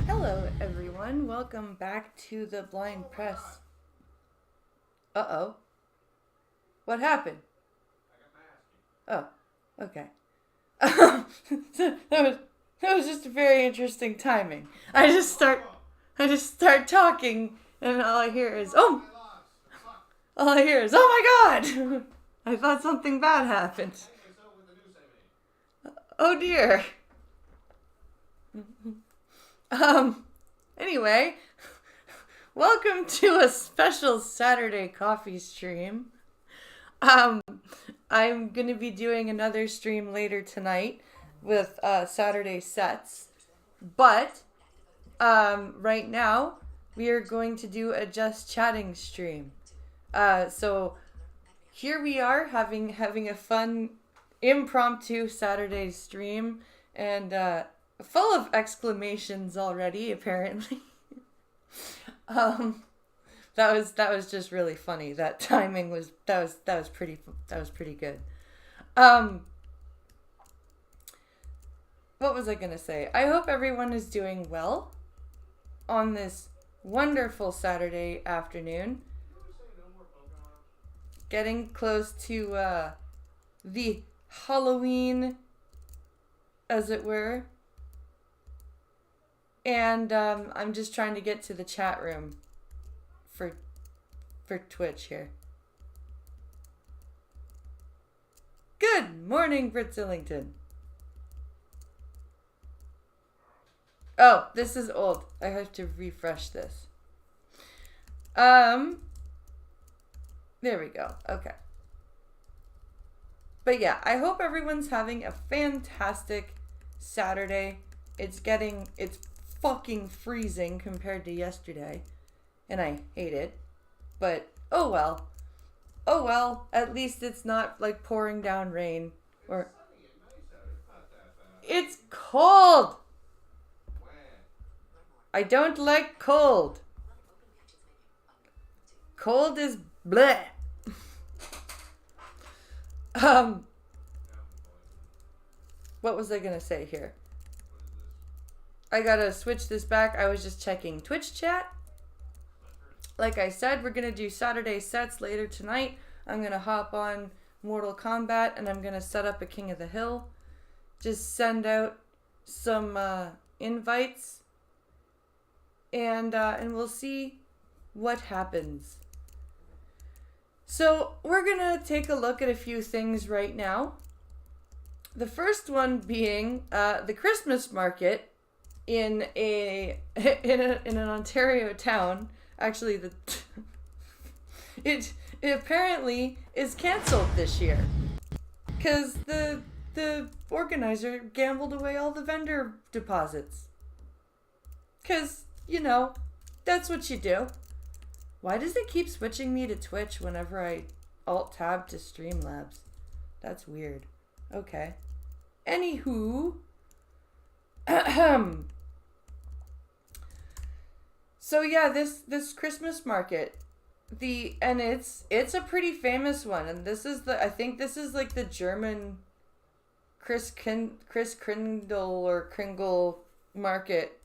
Hello, everyone. Welcome back to the Blind Press. Uh-oh. What happened? Oh, okay. that was just very interesting timing. I just start talking, and all I hear is oh my god. I thought something bad happened. Oh dear. Um. Anyway, welcome to a special Saturday coffee stream. Um, I'm gonna be doing another stream later tonight with Saturday sets, but right now we are going to do a just chatting stream. So here we are having a fun impromptu Saturday stream, and full of exclamations already apparently. um, that was just really funny. That timing was pretty good. Um, what was I gonna say? I hope everyone is doing well on this wonderful Saturday afternoon. Getting close to the Halloween, as it were. And I'm just trying to get to the chat room for Twitch here. Good morning, Britzillington. Oh, this is old. I have to refresh this. There we go. Okay. But yeah, I hope everyone's having a fantastic Saturday. It's fucking freezing compared to yesterday, and I hate it. But oh well. Oh well, at least it's not like pouring down rain or it's cold. I don't like cold. Cold is bleh. What was I gonna say here? I gotta switch this back. I was just checking Twitch chat. Like I said, we're gonna do Saturday sets later tonight. I'm gonna hop on Mortal Kombat and I'm gonna set up a King of the Hill. Just send out some invites, and we'll see what happens. So we're gonna take a look at a few things right now. The first one being the Christmas market in an Ontario town. Actually, it apparently is canceled this year because the organizer gambled away all the vendor deposits. Because, that's what you do. Why does it keep switching me to Twitch whenever I alt-tab to Streamlabs? That's weird. Okay. Anywho. So yeah, this Christmas market, it's a pretty famous one, and I think this is like the German Chris Kringle or Kringle market.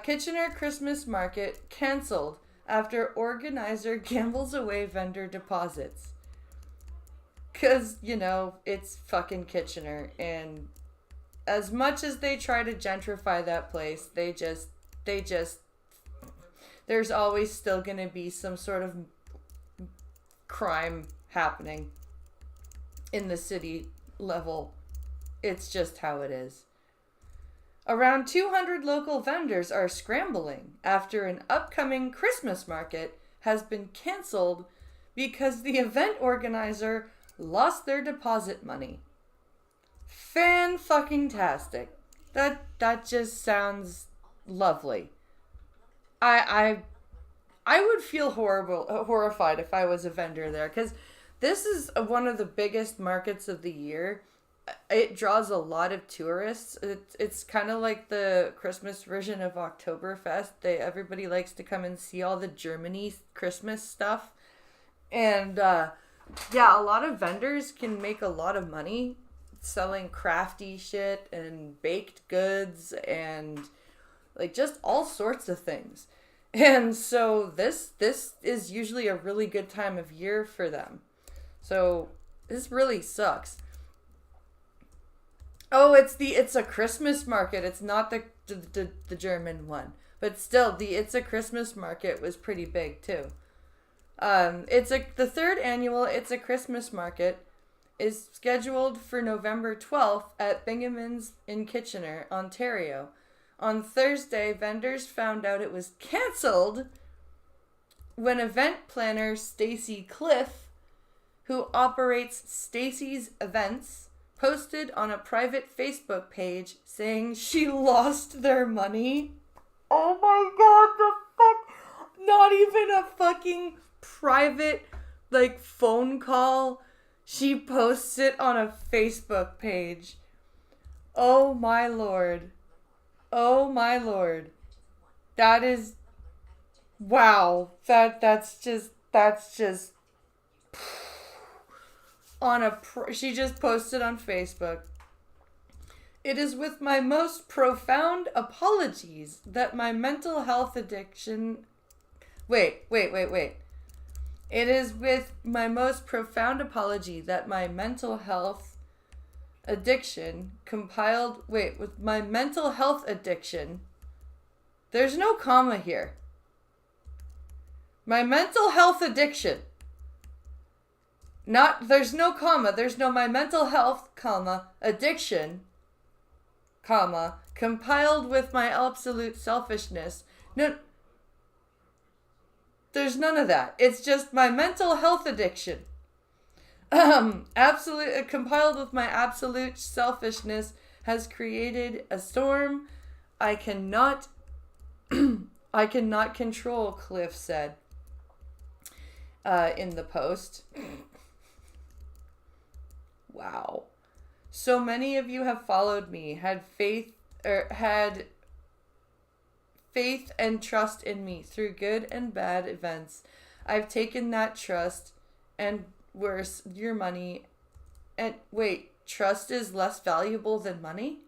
Kitchener Christmas market canceled after organizer gambles away vendor deposits. Cause, it's fucking Kitchener, and as much as they try to gentrify that place, they just there's always still gonna be some sort of crime happening in the city level It's just how it is. Around 200 local vendors are scrambling after an upcoming Christmas market has been canceled because the event organizer lost their deposit money. Fan-fucking-tastic. That just sounds lovely. I would feel horrified if I was a vendor there, because this is one of the biggest markets of the year. It draws a lot of tourists. It's kind of like the Christmas version of Oktoberfest. Everybody likes to come and see all the Germany Christmas stuff. And yeah, a lot of vendors can make a lot of money selling crafty shit and baked goods and like just all sorts of things. And so this is usually a really good time of year for them. So this really sucks. Oh, it's a Christmas market. It's not the German one, but still it's a Christmas market was pretty big too. The third annual It's a Christmas market is scheduled for November 12th at Bingaman's in Kitchener, Ontario. On Thursday, vendors found out it was cancelled when event planner Stacy Cliff, who operates Stacy's Events, posted on a private Facebook page saying she lost their money. Oh my god, the fuck? Not even a fucking private, like, phone call. She posts it on a Facebook page. Oh my lord. Oh my lord. That is... Wow. That's just... She just posted on Facebook. It is with my most profound apologies that my mental health addiction... Wait. It is with my most profound apology that my mental health addiction compiled... Wait, with my mental health addiction... There's no comma here. My mental health addiction. There's no comma. There's no my mental health, comma, addiction, comma, compiled with my absolute selfishness. No, there's none of that. It's just my mental health addiction. Compiled with my absolute selfishness has created a storm I cannot control, Cliff said in the post. Wow. So many of you have followed me, had faith and trust in me through good and bad events. I've taken that trust and worse, your money. And wait, trust is less valuable than money?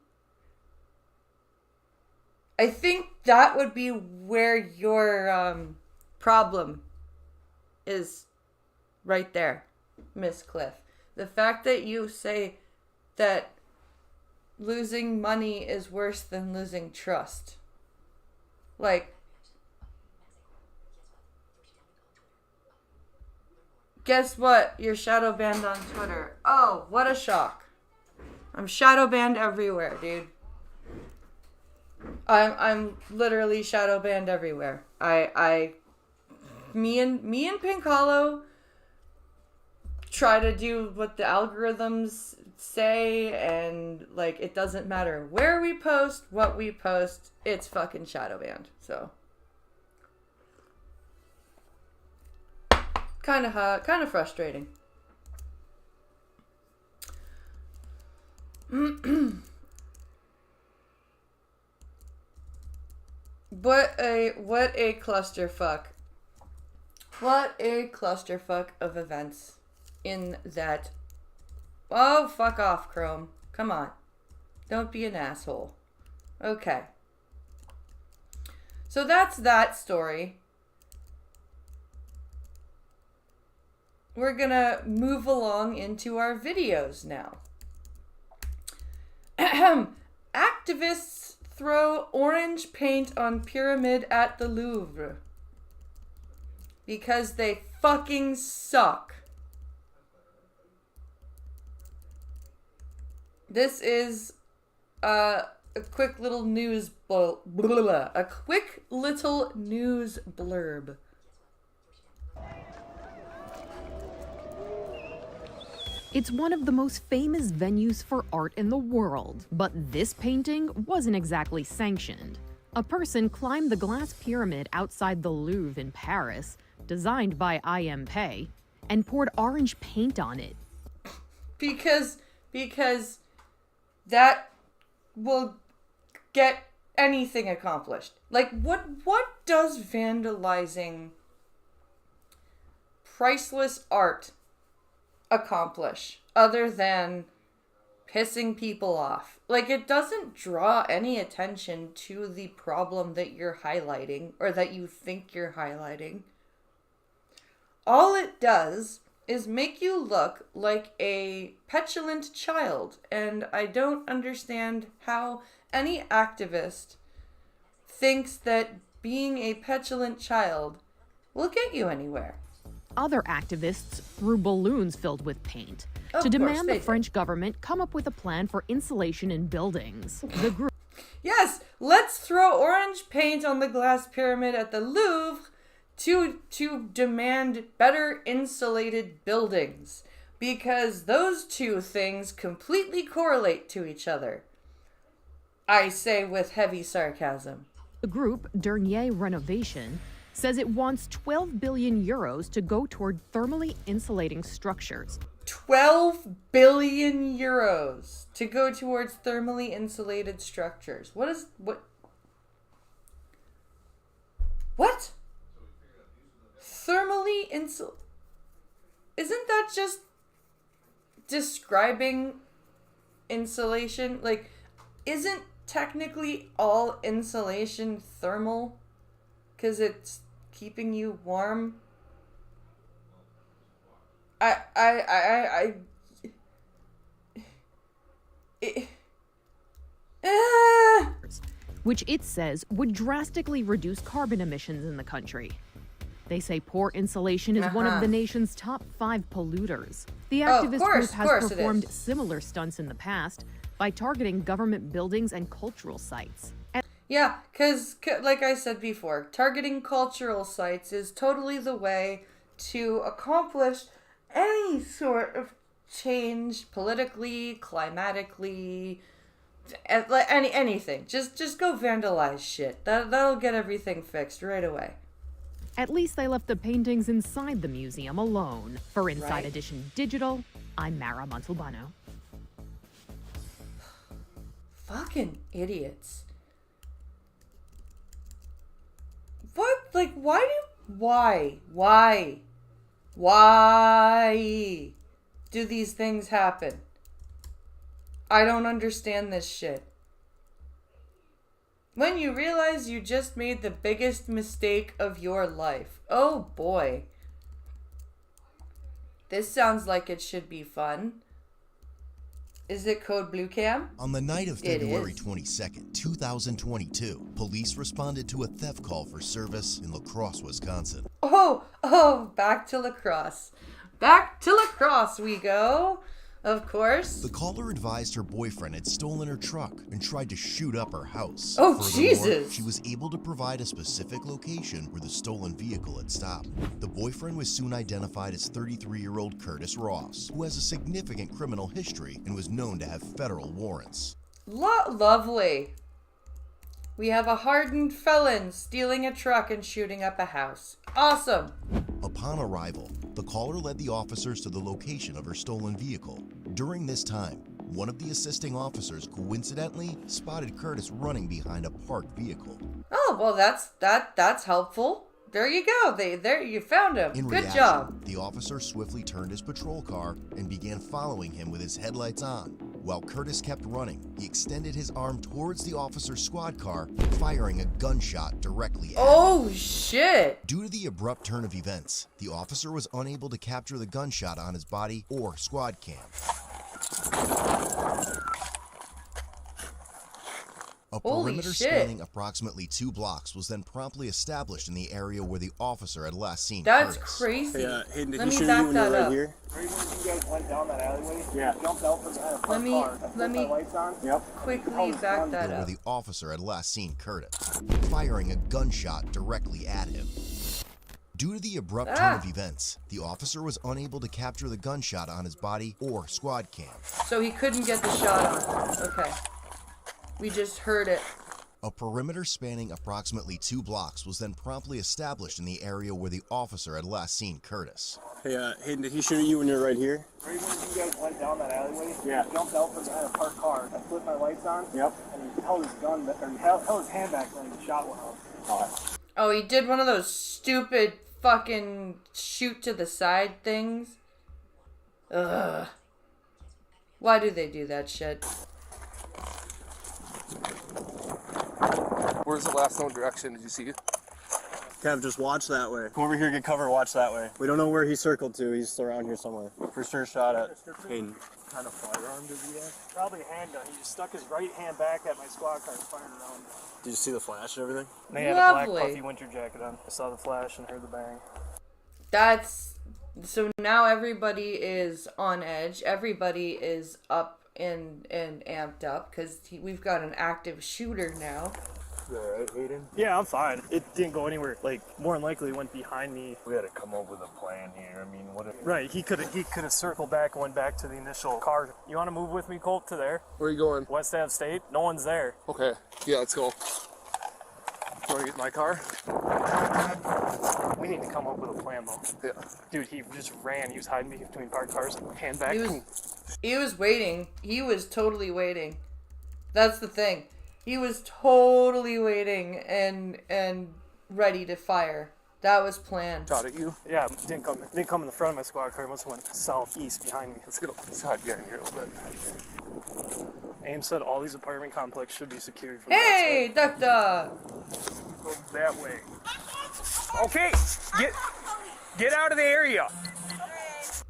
I think that would be where your problem is, right there, Miss Cliff. The fact that you say that losing money is worse than losing trust. Like, guess what? You're shadow banned on Twitter. Oh, what a shock. I'm shadow banned everywhere, dude. I'm literally shadow banned everywhere. Me and Pink Hollow try to do what the algorithms say, and like it doesn't matter where we post, what we post, it's fucking shadow banned. So kind of frustrating. What a clusterfuck. What a clusterfuck of events in that. Oh, fuck off, Chrome. Come on. Don't be an asshole. Okay. So that's that story. We're gonna move along into our videos now. Activists throw orange paint on pyramid at the Louvre because they fucking suck. This is a quick little news a quick little news blurb. It's one of the most famous venues for art in the world, but this painting wasn't exactly sanctioned. A person climbed the glass pyramid outside the Louvre in Paris, designed by IMP, and poured orange paint on it. Because that will get anything accomplished. Like, what does vandalizing priceless art accomplish other than pissing people off? Like, it doesn't draw any attention to the problem that you're highlighting or that you think you're highlighting. All it does is make you look like a petulant child, and I don't understand how any activist thinks that being a petulant child will get you anywhere. Other activists threw balloons filled with paint to demand the French government come up with a plan for insulation in buildings. The group... Yes, let's throw orange paint on the glass pyramid at the Louvre to demand better insulated buildings, because those two things completely correlate to each other. I say with heavy sarcasm. The group, Dernier Renovation, says it wants 12 billion euros to go toward thermally insulating structures. 12 billion euros to go towards thermally insulated structures. What? Thermally Isn't that just describing insulation? Like, isn't technically all insulation thermal? 'Cause it's keeping you warm. Which it says would drastically reduce carbon emissions in the country. They say poor insulation is one of the nation's top 5 polluters. The activist group has performed similar stunts in the past by targeting government buildings and cultural sites. Yeah, because, like I said before, targeting cultural sites is totally the way to accomplish any sort of change politically, climatically, anything. Just go vandalize shit. That'll get everything fixed right away. At least they left the paintings inside the museum alone. For Inside Edition Digital, I'm Mara Montalbano. Fucking idiots. What? Like, why do these things happen? I don't understand this shit. When you realize you just made the biggest mistake of your life. Oh boy. This sounds like it should be fun. Is it code Blue Cam? On the night of February 22nd, 2022, police responded to a theft call for service in La Crosse, Wisconsin. Oh, back to La Crosse. Back to La Crosse we go. Of course. The caller advised her boyfriend had stolen her truck and tried to shoot up her house. Oh, furthermore, Jesus! She was able to provide a specific location where the stolen vehicle had stopped. The boyfriend was soon identified as 33-year-old Curtis Ross, who has a significant criminal history and was known to have federal warrants. Lovely. We have a hardened felon stealing a truck and shooting up a house. Awesome. Upon arrival, the caller led the officers to the location of her stolen vehicle. During this time, one of the assisting officers coincidentally spotted Curtis running behind a parked vehicle. Oh, well, that's helpful. There you go. There you found him. Good job. The officer swiftly turned his patrol car and began following him with his headlights on. While Curtis kept running, he extended his arm towards the officer's squad car, firing a gunshot directly at him. Oh, shit. Due to the abrupt turn of events, the officer was unable to capture the gunshot on his body or squad cam. A perimeter spanning approximately 2 blocks was then promptly established in the area where the officer had last seen That's Curtis. crazy. Hey, Hayden, did Let he me shoot back you when that you were up. right here? went down that alleyway. Yeah. Jumped out from behind a parked car. Let me my lights on. Yep. quickly back that Where up. the officer had last seen Curtis, firing a gunshot directly at him. Due to the abrupt turn of events, the officer was unable to capture the gunshot on his body or squad cam. So he couldn't get the shot on. Okay. We just heard it. A perimeter spanning approximately 2 blocks was then promptly established in the area where the officer had last seen Curtis. Hey, Hayden, did he shoot at you when you were right here? Right when you guys went down that alleyway. Yeah. He jumped out from behind a parked car. I flipped my lights on. Yep. And he held his gun, or he held his hand back when the shot went off. Oh, he did one of those stupid fucking shoot to the side things. Ugh. Why do they do that shit? Where's the last known direction? Did you see it? Kev, just watch that way. Come over here, get cover, watch that way. We don't know where he circled to. He's around here somewhere. For sure shot at Hayden. Kind of firearm did he have? Probably a handgun. He just stuck his right hand back at my squad car and fired around. Did you see the flash and everything? And they had a black Lovely. puffy winter jacket on. I saw the flash and heard the bang. That's so now everybody is on edge. Everybody is up and amped up because we've got an active shooter now. You alright, Hayden? Yeah, I'm fine. It didn't go anywhere. Like, more than likely, it went behind me. We gotta come up with a plan here. I mean, what if... Right, he could have circled back and went back to the initial car. You want to move with me, Colt, to there? Where are you going? West Ave State? No one's there. Okay, yeah, let's go. You wanna get in my car? We need to come up with a plan, though. Yeah. Dude, he just ran. He was hiding between parked cars. Hand back. He was waiting. He was totally waiting. That's the thing. He was totally waiting and ready to fire. That was planned. Shot at you? Yeah, didn't come in the front of my squad car. It must have went southeast behind me. Let's get inside, get in here a little bit. Aim said all these apartment complexes should be secured from Hey, doctor! Go that way. Okay, get out of the area.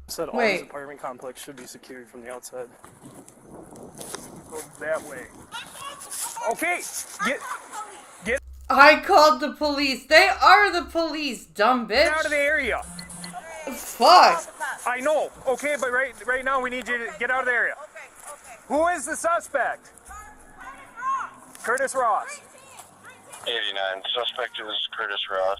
Said all these apartment complexes should be secured from the outside. Go that way. Okay, get I called the police. They are the police, dumb bitch. out of the area. Fuck. I know. Okay, but right now we need you to get out of the area. Okay. Who is the suspect? Curtis Ross. 89. Suspect is Curtis Ross.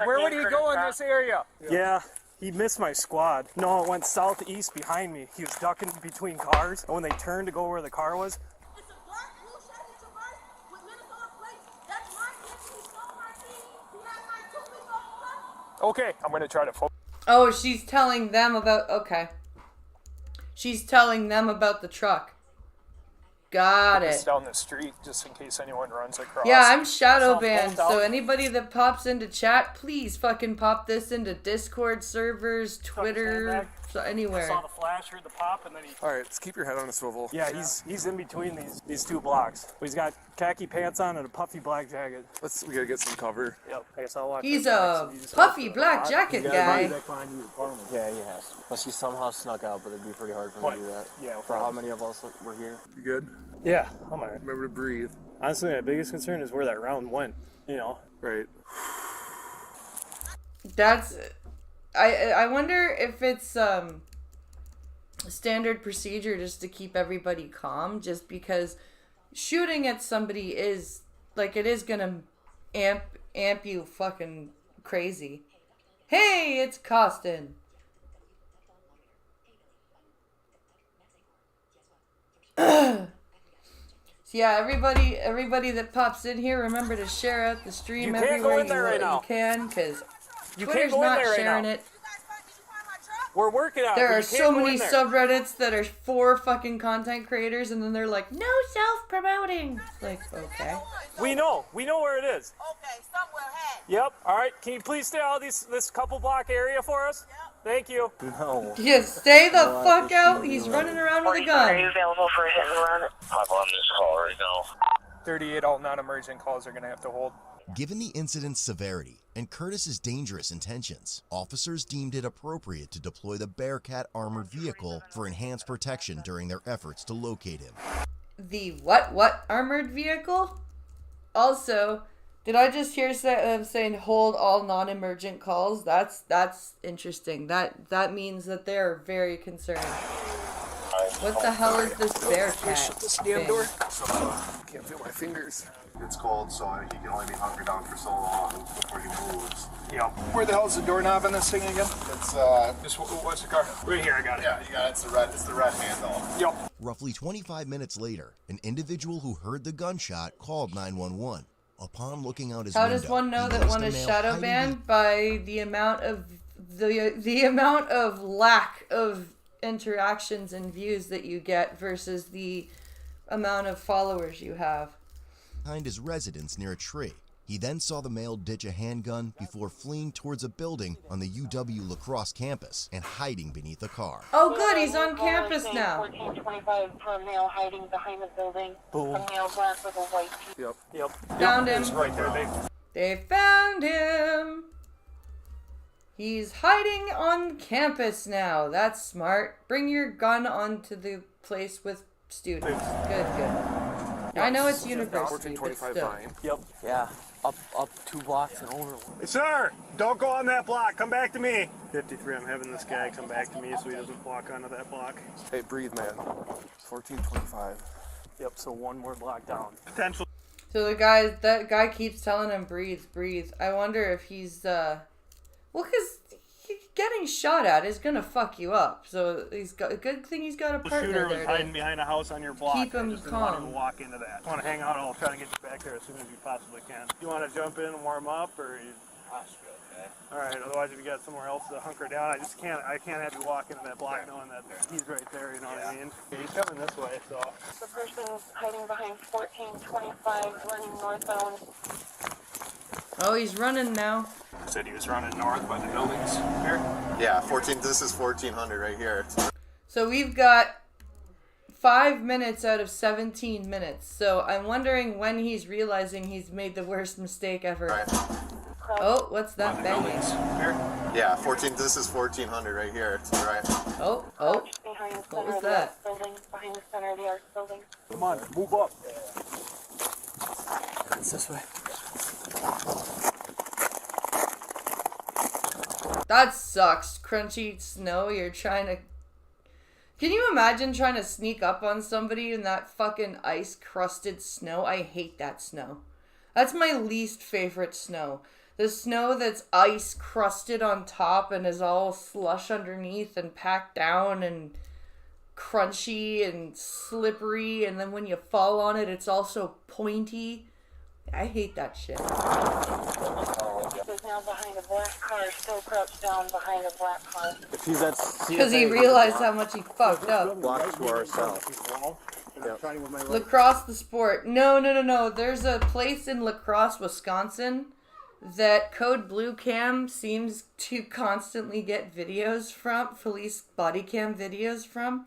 Where would he go in this area? Yeah, he missed my squad. No, it went southeast behind me. He was ducking between cars, and when they turned to go where the car was, It's a black blue Chevy Traverse with Minnesota plates. That's my kid. He stole my TV. He has my 2 weeks old son. okay, I'm gonna try to focus. Oh, she's telling them about... Okay. She's telling them about the truck. Got it. down the street just in case anyone runs across. Yeah, I'm shadow Sounds banned, both so out. anybody that pops into chat, please fucking pop this into Discord servers, Twitter, back. so I anywhere. saw the flash, heard the pop, and then he. Alright, let's keep your head on a swivel. Yeah, he's in between these 2 blocks. He's got khaki pants on and a puffy black jacket. We gotta get some cover. Yep. I guess I'll watch. He's the a facts. You just puffy have to black watch. jacket guy. Yeah, he has. Unless he somehow snuck out, but it'd be pretty hard for him to do that. Yeah. For how many of us were here? You good? Yeah, I'm alright. Remember to breathe. Honestly, my biggest concern is where that round went. You know. Right. That's... I wonder if it's standard procedure just to keep everybody calm, just because shooting at somebody is, like, it is gonna amp you fucking crazy. Hey, it's Costin. So yeah, everybody that pops in here, remember to share out the stream You can't go everywhere in there right now. you can, because You Twitter's can't go in not there right sharing now. it. Did you find my truck? We're working on it. There but are you so can't go many in there. subreddits that are for fucking content creators, and then they're like, no self-promoting. It's like, okay. We know where it is. Okay, somewhere had. Yep. All right. Can you please stay out of this couple block area for us? Yep. Thank you. No. Just stay the fuck out. He's running around with a gun. available for a hit and run? Hop on this call right now. 38 all non-emergent calls are going to have to hold. Given the incident's severity and Curtis's dangerous intentions, officers deemed it appropriate to deploy the Bearcat armored vehicle for enhanced protection during their efforts to locate him. The what armored vehicle? Also, Did I just hear saying hold all non-emergent calls? That's interesting. That means that they're very concerned. What the hell is this bear cat This thing? damn door. Can't feel my fingers. It's cold, so he can only be hunkered down for so long before he moves. Yep. Where the hell's the doorknob on this thing again? It's Just what's the car? Right here, I got it. yeah, you got it. It's the red handle. Yep. Roughly 25 minutes later, an individual who heard the gunshot called 911. Upon looking out his How window, does one know he that noticed one a is male shadow hiding banned? By the amount of lack of interactions and views that you get versus the amount of followers you have. behind his residence near a tree. He then saw the male ditch a handgun before fleeing towards a building on the UW La Crosse campus and hiding beneath a car. Oh good, he's on campus now. 1425 for a male hiding behind the building. Boom. A male black with a white tee. Yep. Found him. It's right there. They found him. He's hiding on campus now. That's smart. Bring your gun onto the place with students. Good. I know it's university, but 1425 still. Vine. Yep. Yeah. Up 2 blocks and over. Hey, sir, don't go on that block. Come back to me. 53, I'm having this guy come back to me so he doesn't walk onto that block. Hey, breathe, man. 1425. Yep, so one more block down. Potential. So that guy keeps telling him, breathe. I wonder if he's, well, because getting shot at is gonna fuck you up. So he's got a good thing he's got a The partner shooter was there hiding to behind a house on your block. keep him I just didn't want him calm. to walk into that. I want to hang out. I'll try to get you back there as soon as you possibly can. You want to jump in and warm up, or you? Possibly, okay. All right. Otherwise, if you got somewhere else to hunker down, I can't have you walk into that block knowing that he's right there. You know what I mean? He's coming this way, so. The person hiding behind 1425 running northbound. Oh, he's running now. Said he was running north by the buildings here. Yeah, this is 1400 right here. So we've got 5 minutes out of 17 minutes. So I'm wondering when he's realizing he's made the worst mistake ever. Right. Oh, what's that banging? Here. Yeah, this is 1400 right here. Right. Oh. Behind the What center was of the that? arts building. Behind the center of the arts building. Come on, move up. It's this way. That sucks. Crunchy snow, you're trying to... Can you imagine trying to sneak up on somebody in that fucking ice-crusted snow? I hate that snow. That's my least favorite snow. The snow that's ice-crusted on top and is all slush underneath and packed down and crunchy and slippery, and then when you fall on it, it's also pointy. I hate that shit. He's now behind a black car, still crouched down behind a black car. If he's at Because he realized how much he fucked up. blocks to our south. Yep. Lacrosse the sport. No. There's a place in Lacrosse, Wisconsin that Code Blue Cam seems to constantly get videos from, police body cam videos from.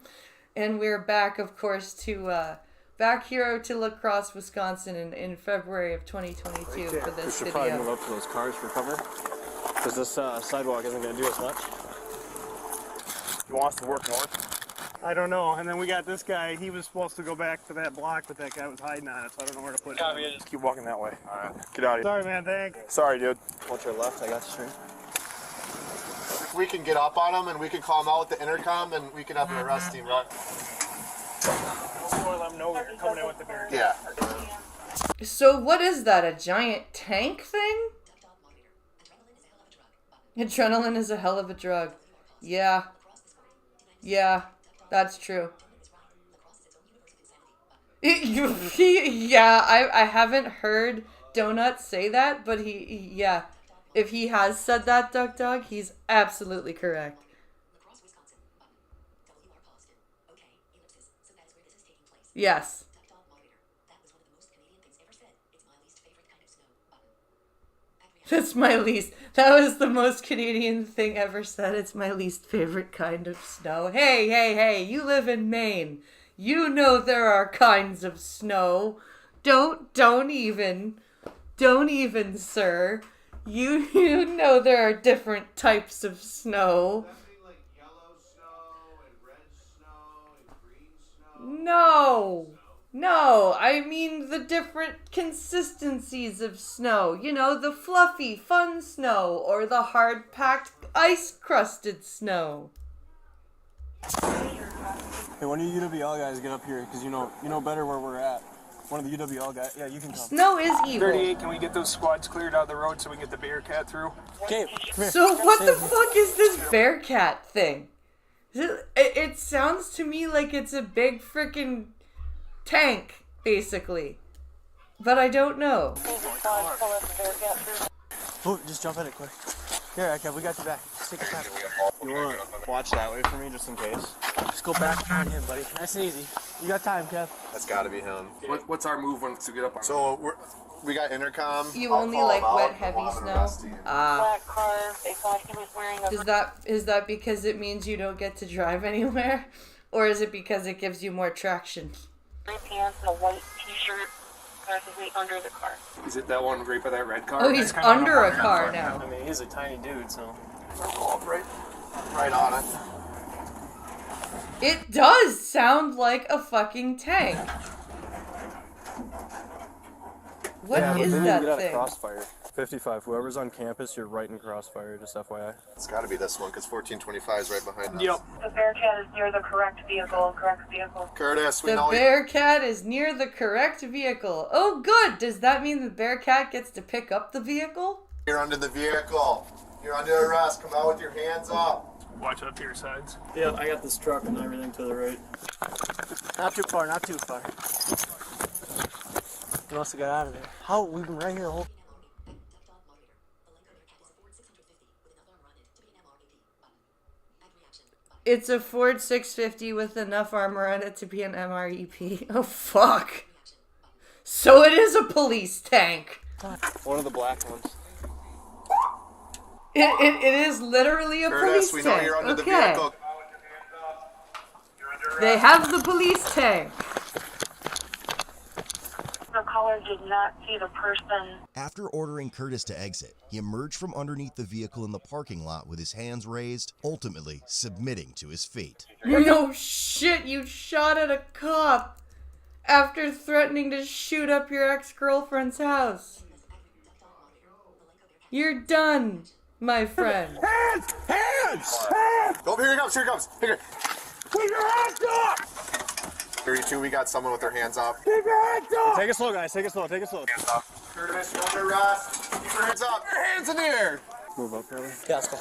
And we're back, of course, to back here to Lacrosse, Wisconsin in February of 2022 for We this should probably move video. up to those cars for cover. Because this sidewalk isn't going to do as much. He wants to work north. I don't know. And then we got this guy. He was supposed to go back to that block, but that guy was hiding on it, so I don't know where to put him. Just keep walking that way. All right. Get out of here. Sorry, man. Thanks. Sorry, dude. Watch your left, I got the stream. If we can get up on him and we can call him out with the intercom and we can have an arrest team run. Let him know we're coming in with the bear. Yeah. So what is that, a giant tank thing? Adrenaline is a hell of a drug. Yeah, that's true. Yeah, I haven't heard Donut say that, but yeah. If he has said that, Duck Dog, he's absolutely correct. Yes. That's my least. That was the most Canadian thing ever said. It's my least favorite kind of snow. Hey, you live in Maine. You know there are kinds of snow. Don't even, sir. You know there are different types of snow. Like yellow snow and red snow and green snow. No. No, I mean the different consistencies of snow. You know, the fluffy, fun snow or the hard-packed, ice-crusted snow. Hey, one of you UWL guys get up here, because you know better where we're at. One of the UWL guys. Yeah, you can come. Snow is evil. 38, can we get those squads cleared out of the road so we can get the Bearcat through? Okay, come here. So what the fuck is this Bearcat thing? It sounds to me like it's a big freaking tank, basically. But I don't know. Oh, just jump in it quick. Here, Kev, we got you back. Just take your time. You want to watch that way for me, just in case? Just go back on him, buddy. Nice and easy. You got time, Kev. That's got to be him. What's our move once we get up on? So we got intercom. You only like wet, heavy snow? Black car, they thought he was wearing a... Is that because it means you don't get to drive anywhere? Or is it because it gives you more traction? gray pants and a white t-shirt practically under the car. Is it that one right by that red car? Oh, he's under a car now. I mean, he's a tiny dude, so... Right on it. It does sound like a fucking tank. What is that thing? Crossfire. 55. Whoever's on campus, you're right in crossfire, just FYI. It's got to be this one, because 1425 is right behind us. Yep. The Bearcat is near the correct vehicle, Curtis, we The know Bearcat is near the correct vehicle. Oh, good. Does that mean the Bearcat gets to pick up the vehicle? you're under the vehicle. You're under arrest. Come out with your hands up. Watch up to your sides. Yeah, I got this truck and everything to the right. Not too far, not too far. We must have got out of there. How? We've been right here the whole... It's a Ford 650 with enough armor on it to be an MREP. Oh, fuck. So it is a police tank. One of the black ones. It is literally a Curtis, police we tank. know you're under the Okay. vehicle. They have the police tank. The caller did not see the person. After ordering Curtis to exit, he emerged from underneath the vehicle in the parking lot with his hands raised, ultimately submitting to his fate. No shit, you shot at a cop after threatening to shoot up your ex-girlfriend's house. You're done, my friend. Hands! Hands! Hands! Oh, here he comes, here he comes. Here. Keep your hands up! 32, we got someone with their hands up. Keep your hands up! Take it slow, guys. Take it slow. Take it slow. Curtis, you're under arrest. Keep your hands up. Your hands in the air. Move up, Curtis. Yeah, let's go.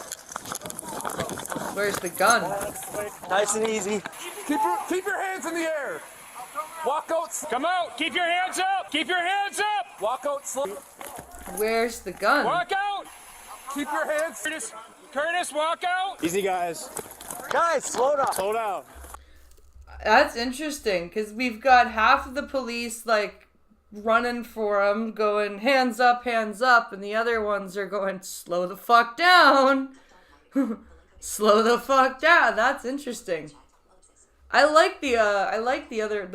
Where's the gun? Nice and easy. Keep your hands in the air. Walk out. Come out. Keep your hands up. Keep your hands up. Walk out slow. Where's the gun? Walk out. Keep your hands. Curtis, walk out. Easy, guys. Guys, slow down. Slow down. That's interesting, because we've got half of the police, like, running for him, going, hands up, and the other ones are going, slow the fuck down. Slow the fuck down. That's interesting. I like the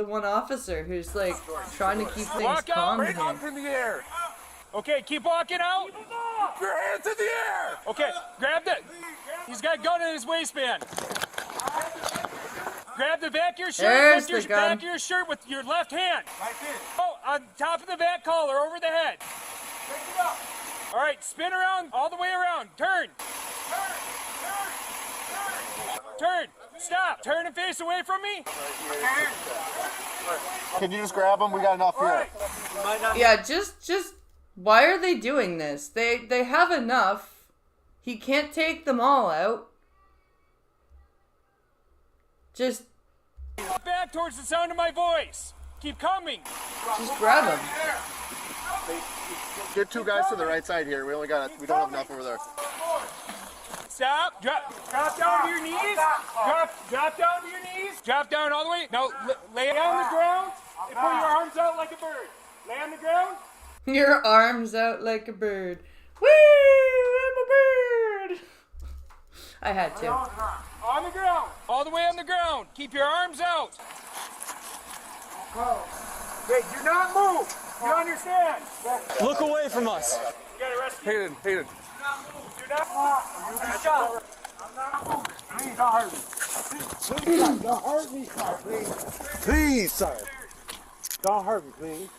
one officer who's, like, trying to keep things Walk out, calm Right here. up in the air. Okay, keep walking out. Keep your hands in the air. Okay, grab that. He's got a gun in his waistband. Grab the back of your shirt. There's Lift your the gun. back of your shirt with your left hand. Oh, on top of the back collar, over the head. All right, spin around, all the way around. Turn. Turn. Stop. Turn and face away from me. Can you just grab him? We got enough here. Yeah, just why are they doing this? They have enough. He can't take them all out. Just Back towards the sound of my voice. Keep coming. grab him. Get two guys to the right side here. We don't have enough over there. Stop. Drop down to your knees. Drop down to your knees. Drop down all the way. Now lay on the ground and put your arms out like a bird. Lay on the ground. Your arms out like a bird. Woo! I'm a bird. I had to. On the ground. All the way on the ground. Keep your arms out. Hey, do not move. You understand? Look away from us. You gotta rest. Hayden. Do not move. Good job. Please don't hurt me. Please don't hurt me, sir. Please. Please, sir. Don't hurt me, please.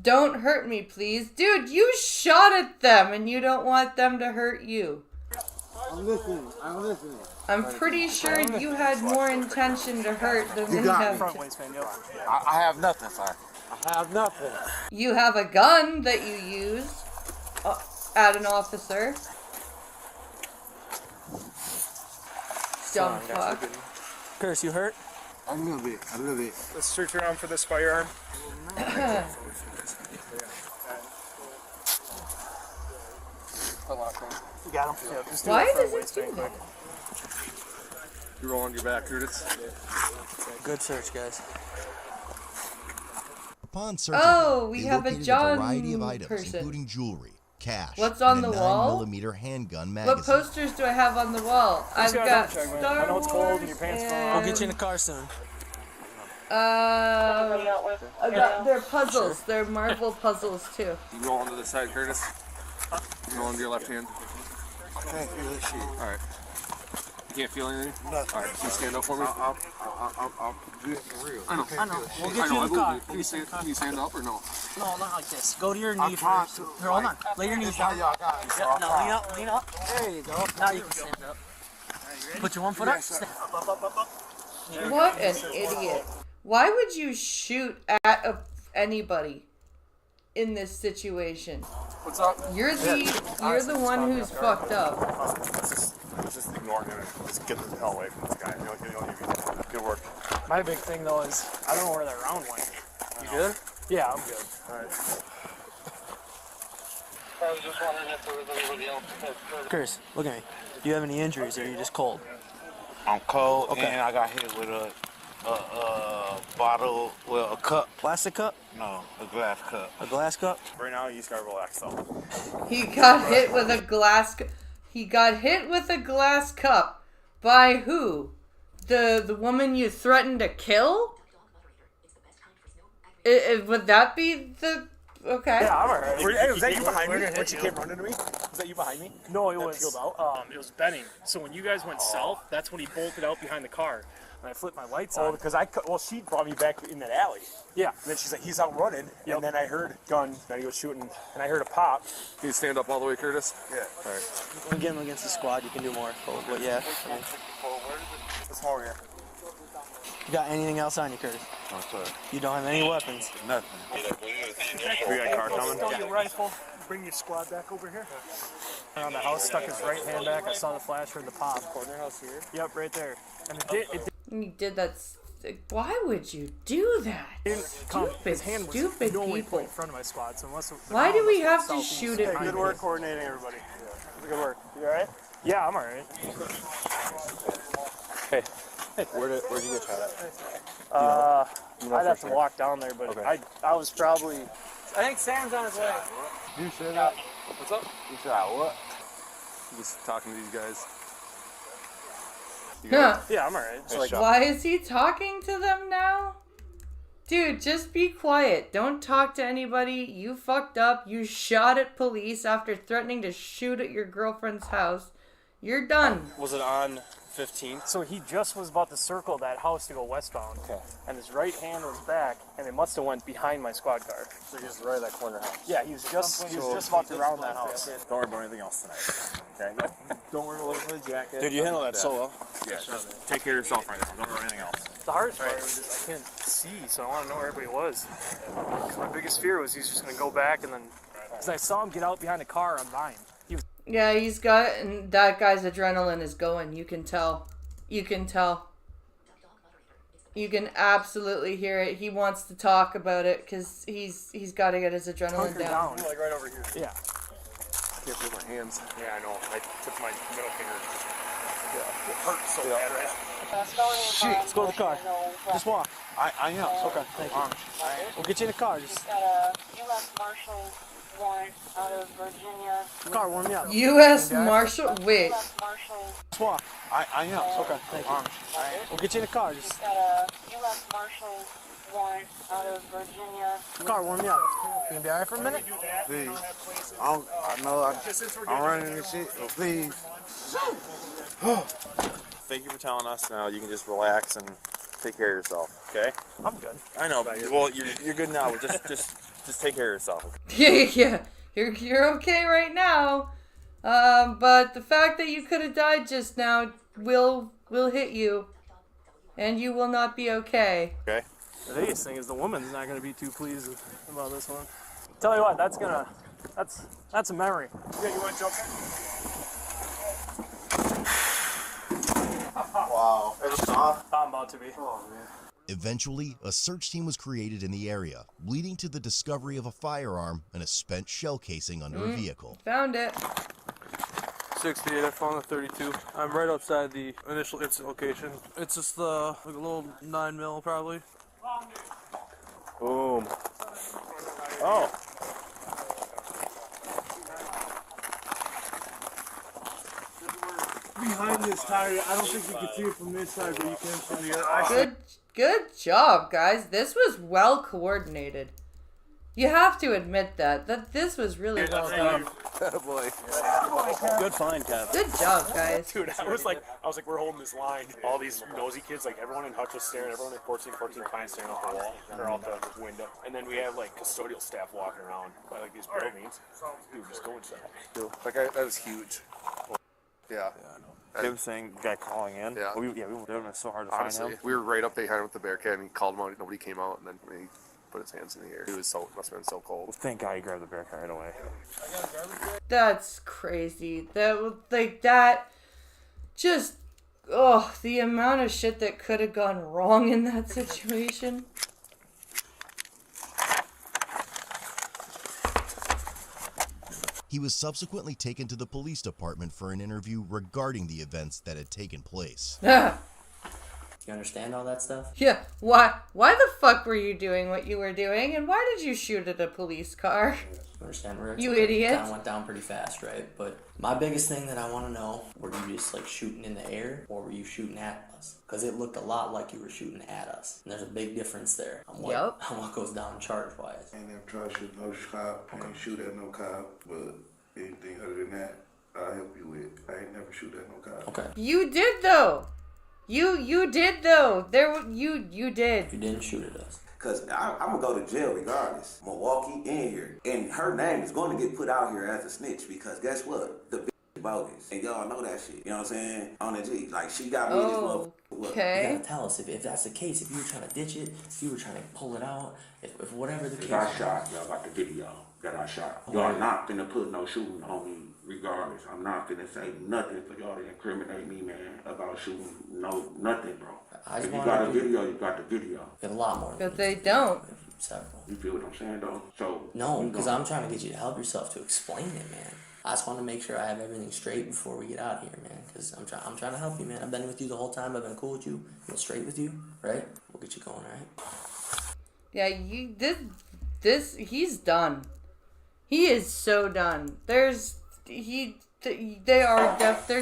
Don't hurt me, please. Dude, you shot at them and you don't want them to hurt you. I'm listening. I'm pretty sure you had more intention to hurt than they have. Front waistband, yep. I have nothing, sir. I have nothing. You have a gun that you used at an officer. Dumb fuck. Curtis, you hurt? A little bit. Let's search around for this firearm. You got him? Yeah, just do Why that front does it waistband do quick. You roll on your back, Curtis. Good search, guys. Upon searching, we they have a located John variety of items, person. including jewelry, cash, What's on and a the wall? 9mm handgun What magazine. posters do I have on the wall? I've got a got check, man. Star I know it's cold and Wars your pants fall and, We'll get you in the car soon. I got, they're puzzles. Sure. They're Marvel puzzles too. You roll onto the side, Curtis. You roll onto your left hand. I can't feel this shit. All right. You can't feel anything? Nothing. All right, can you stand up for me? I'm good for real. I know. We'll get you in the car. Can you stand up or no? No, not like this. Go to your knee trying first. to. Here, hold on. Lay your knees down. Y'all got me, so Yeah, I'm no, trying. lean up. There you go. Now you can stand up. Put your one foot up. Stand up. What an idiot. Why would you shoot at anybody in this situation? What's up? You're the one who's fucked up. Let's just ignore him and just get the hell away from this guy. You don't need good work. My big thing though is I don't know where that round went. You good? Yeah, I'm good. All right. I was just wondering if there was anybody else that had Chris, look at me. Do you have any injuries or are you just cold? I'm cold, Okay. and I got hit with a bottle, well, a cup. Plastic cup? No, a glass cup. A glass cup? Right now, you just gotta relax though. He got hit with a glass. He got hit with a glass cup by who? The woman you threatened to kill? Would that be the? Okay. Yeah, I'm alright. Hey, was that you behind me? When she came running to me? Was that you behind me? No, it That was peeled out? it was Benning. So when you guys went south, that's when he bolted out behind the car. And I flipped my lights Oh, on. because she brought me back in that alley. Yeah. And then she's like, he's out running. Yep. And then I heard gun. Then he was shooting, and I heard a pop. Can you stand up all the way, Curtis? Yeah. All right. When you get him against the squad, you can do more. But yeah. I mean, What's wrong here? you got anything else on you, Curtis? No, sir. You don't have any weapons? Nothing. We got a car coming. Throw your rifle. Bring your squad back over here. Around the house, stuck his right hand back. I saw the flash, heard the pop. Corner house here. Yep, right there. And it did. You did that. Why would you do that? Didn't come. Stupid, His hand was stupid nowhere people. in front of my squad. So unless the Why ground do we was have to southeast shoot it behind Good me. work coordinating everybody. Good work. You alright? Yeah, I'm alright. Hey. Where'd you get shot at? I'd have to walk down there, but Okay. I was probably. I think Sam's on his way. You said that? What's up? You said what? Just talking to these guys. Huh. Yeah, I'm alright. It's like, Why is he talking to them now? Dude, just be quiet. Don't talk to anybody. You fucked up. You shot at police after threatening to shoot at your girlfriend's house. You're done. was it on 15th? So he just was about to circle that house to go westbound. Okay. And his right hand was back, and it must have went behind my squad car. So he was right at that corner house. Yeah, he was just about to round that house. Don't worry about anything else tonight. Okay? Don't worry about the jacket. Dude, you handle that solo. Yeah, just take care of yourself right now. Don't worry about anything else. The hardest part was just I couldn't see, so I want to know where everybody was. 'Cause my biggest fear was he's just going to go back and then... Because I saw him get out behind a car on mine. He was... Yeah, he's got, and that guy's adrenaline is going. You can tell. You can tell. You can absolutely hear it. He wants to talk about it because he's got to get his adrenaline hunkered down. down. Like right over here. Yeah. I can't feel my hands. Yeah, I know. I took my middle finger. Yeah. It hurts so bad right Shit, let's go to the car. Just walk. I am. Okay, thank you. We'll get you in the car. Just Got a U.S. Marshal warrant out of Virginia. car, warm me up. U.S. Marshal. Wait. U.S. Marshal Just walk. I am. Okay, thank you. We'll get you in the car. Just got a U.S. Marshal warrant out of Virginia. car, warm me up. You gonna be alright for a minute? Please. I know I'm running this shit, so please. Thank you for telling us. Now you can just relax and take care of yourself, okay? I'm good. I know, but well, you're good now. But just take care of yourself. Yeah. You're okay right now. But the fact that you could have died just now will hit you. And you will not be okay. Okay. The biggest thing is the woman's not gonna be too pleased about this one. Tell you what, that's a memory. Yeah, you want to jump in? Wow. I'm about to be. Oh, man. Eventually, a search team was created in the area, leading to the discovery of a firearm and a spent shell casing under a vehicle. Found it. 68, I found the 32. I'm right outside the initial incident location. It's just like a little 9mm probably. Boom. Oh. Behind this tire, I don't think you can see it from this side, but you can from the other. Good job, guys. This was well coordinated. You have to admit that this was really well done. Boy. Good find, Kev. Good job, guys. Dude, I was like, we're holding this line. All these nosy kids, like everyone in Hutch was staring, everyone in 14 clients staring out the wall or out the window. And then we have like custodial staff walking around by like these buildings. Dude, just go inside. Like that was huge. Yeah. Kim saying the guy calling in. Yeah. We would have been so hard to Honestly, find him. we were right up behind with the Bearcat and he called him out. Nobody came out, and then he put his hands in the air. He was must have been so cold. Well, thank God he grabbed the Bearcat right away. That's crazy. The amount of shit that could have gone wrong in that situation. He was subsequently taken to the police department for an interview regarding the events that had taken place. You understand all that stuff? Yeah, why the fuck were you doing what you were doing, and why did you shoot at a police car? You understand, Rick? You idiot. That went down pretty fast, right? But my biggest thing that I want to know, were you just like shooting in the air, or were you shooting at us? Because it looked a lot like you were shooting at us. And there's a big difference there on what goes down charge-wise. I ain't never tried to shoot no cop, I ain't shoot at no cop, but anything other than that, I'll help you with. I ain't never shoot at no cop. Okay. You did though. You did though. You did. You didn't shoot at us. Cause I'm gonna go to jail regardless. Milwaukee in here, and her name is going to get put out here as a snitch because guess what? The bitch bogus, and y'all know that shit. You know what I'm saying? On the G, like she got me this motherfucker. Okay. You gotta tell us if that's the case. If you were trying to ditch it, if you were trying to pull it out, if whatever the case. I shot. Y'all got the video that I shot. Y'all not finna put no shooting on me. Regardless, I'm not finna say nothing for y'all to incriminate me, man, about shooting. No, nothing, bro. If you got a video, you got the video. Get a lot more. But they don't. Several. You feel what I'm saying, though? So no, because I'm trying to get you to help yourself to explain it, man. I just want to make sure I have everything straight before we get out of here, man. Because I'm trying to help you, man. I've been with you the whole time. I've been cool with you. Been straight with you, right? We'll get you going, right? Yeah, he's done. He is so done. There's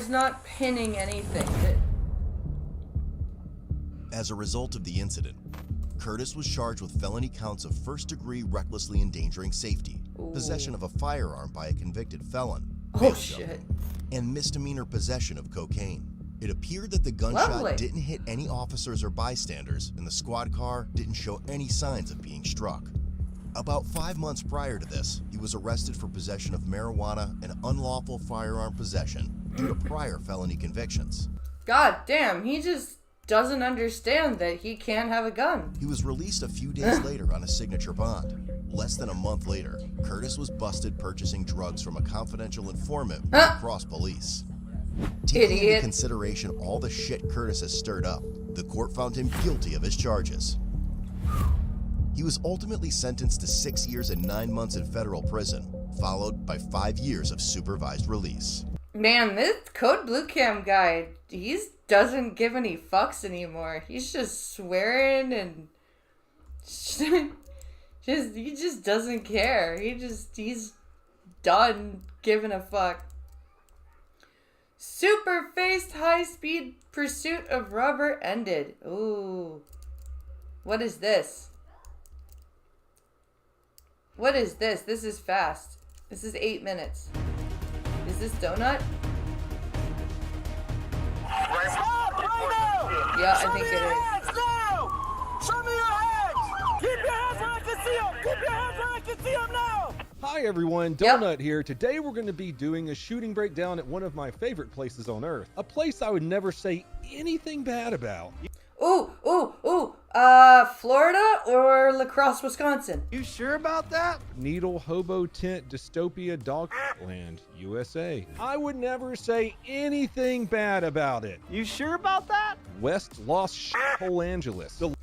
not pinning anything. As a result of the incident, Curtis was charged with felony counts of first-degree recklessly endangering safety, possession of a firearm by a convicted felon, shit, and misdemeanor possession of cocaine. It appeared that the gunshot didn't hit any officers or bystanders, and the squad car didn't show any signs of being struck. About 5 months prior to this, he was arrested for possession of marijuana and unlawful firearm possession due to prior felony convictions. God damn, he just doesn't understand that he can't have a gun. He was released a few days later on a signature bond. Less than a month later, Curtis was busted purchasing drugs from a confidential informant with Cross Police. Taking into consideration all the shit Curtis has stirred up, the court found him guilty of his charges. He was ultimately sentenced to 6 years and 9 months in federal prison, followed by 5 years of supervised release. Man, this Code Blue Cam guy, he doesn't give any fucks anymore. He's just swearing and he just doesn't care. He's done giving a fuck. Super-faced high-speed pursuit of rubber ended. Ooh. What is this? What is this? This is fast. This is 8 minutes. Is this donut? Yeah, I think it is. Hi everyone, Donut here. Today we're going to be doing a shooting breakdown at one of my favorite places on earth. A place I would never say anything bad about. Florida or La Crosse, Wisconsin? You sure about that? Needle Hobo Tent Dystopia Dog Land, USA. I would never say anything bad about it. You sure about that? West Los Angeles. The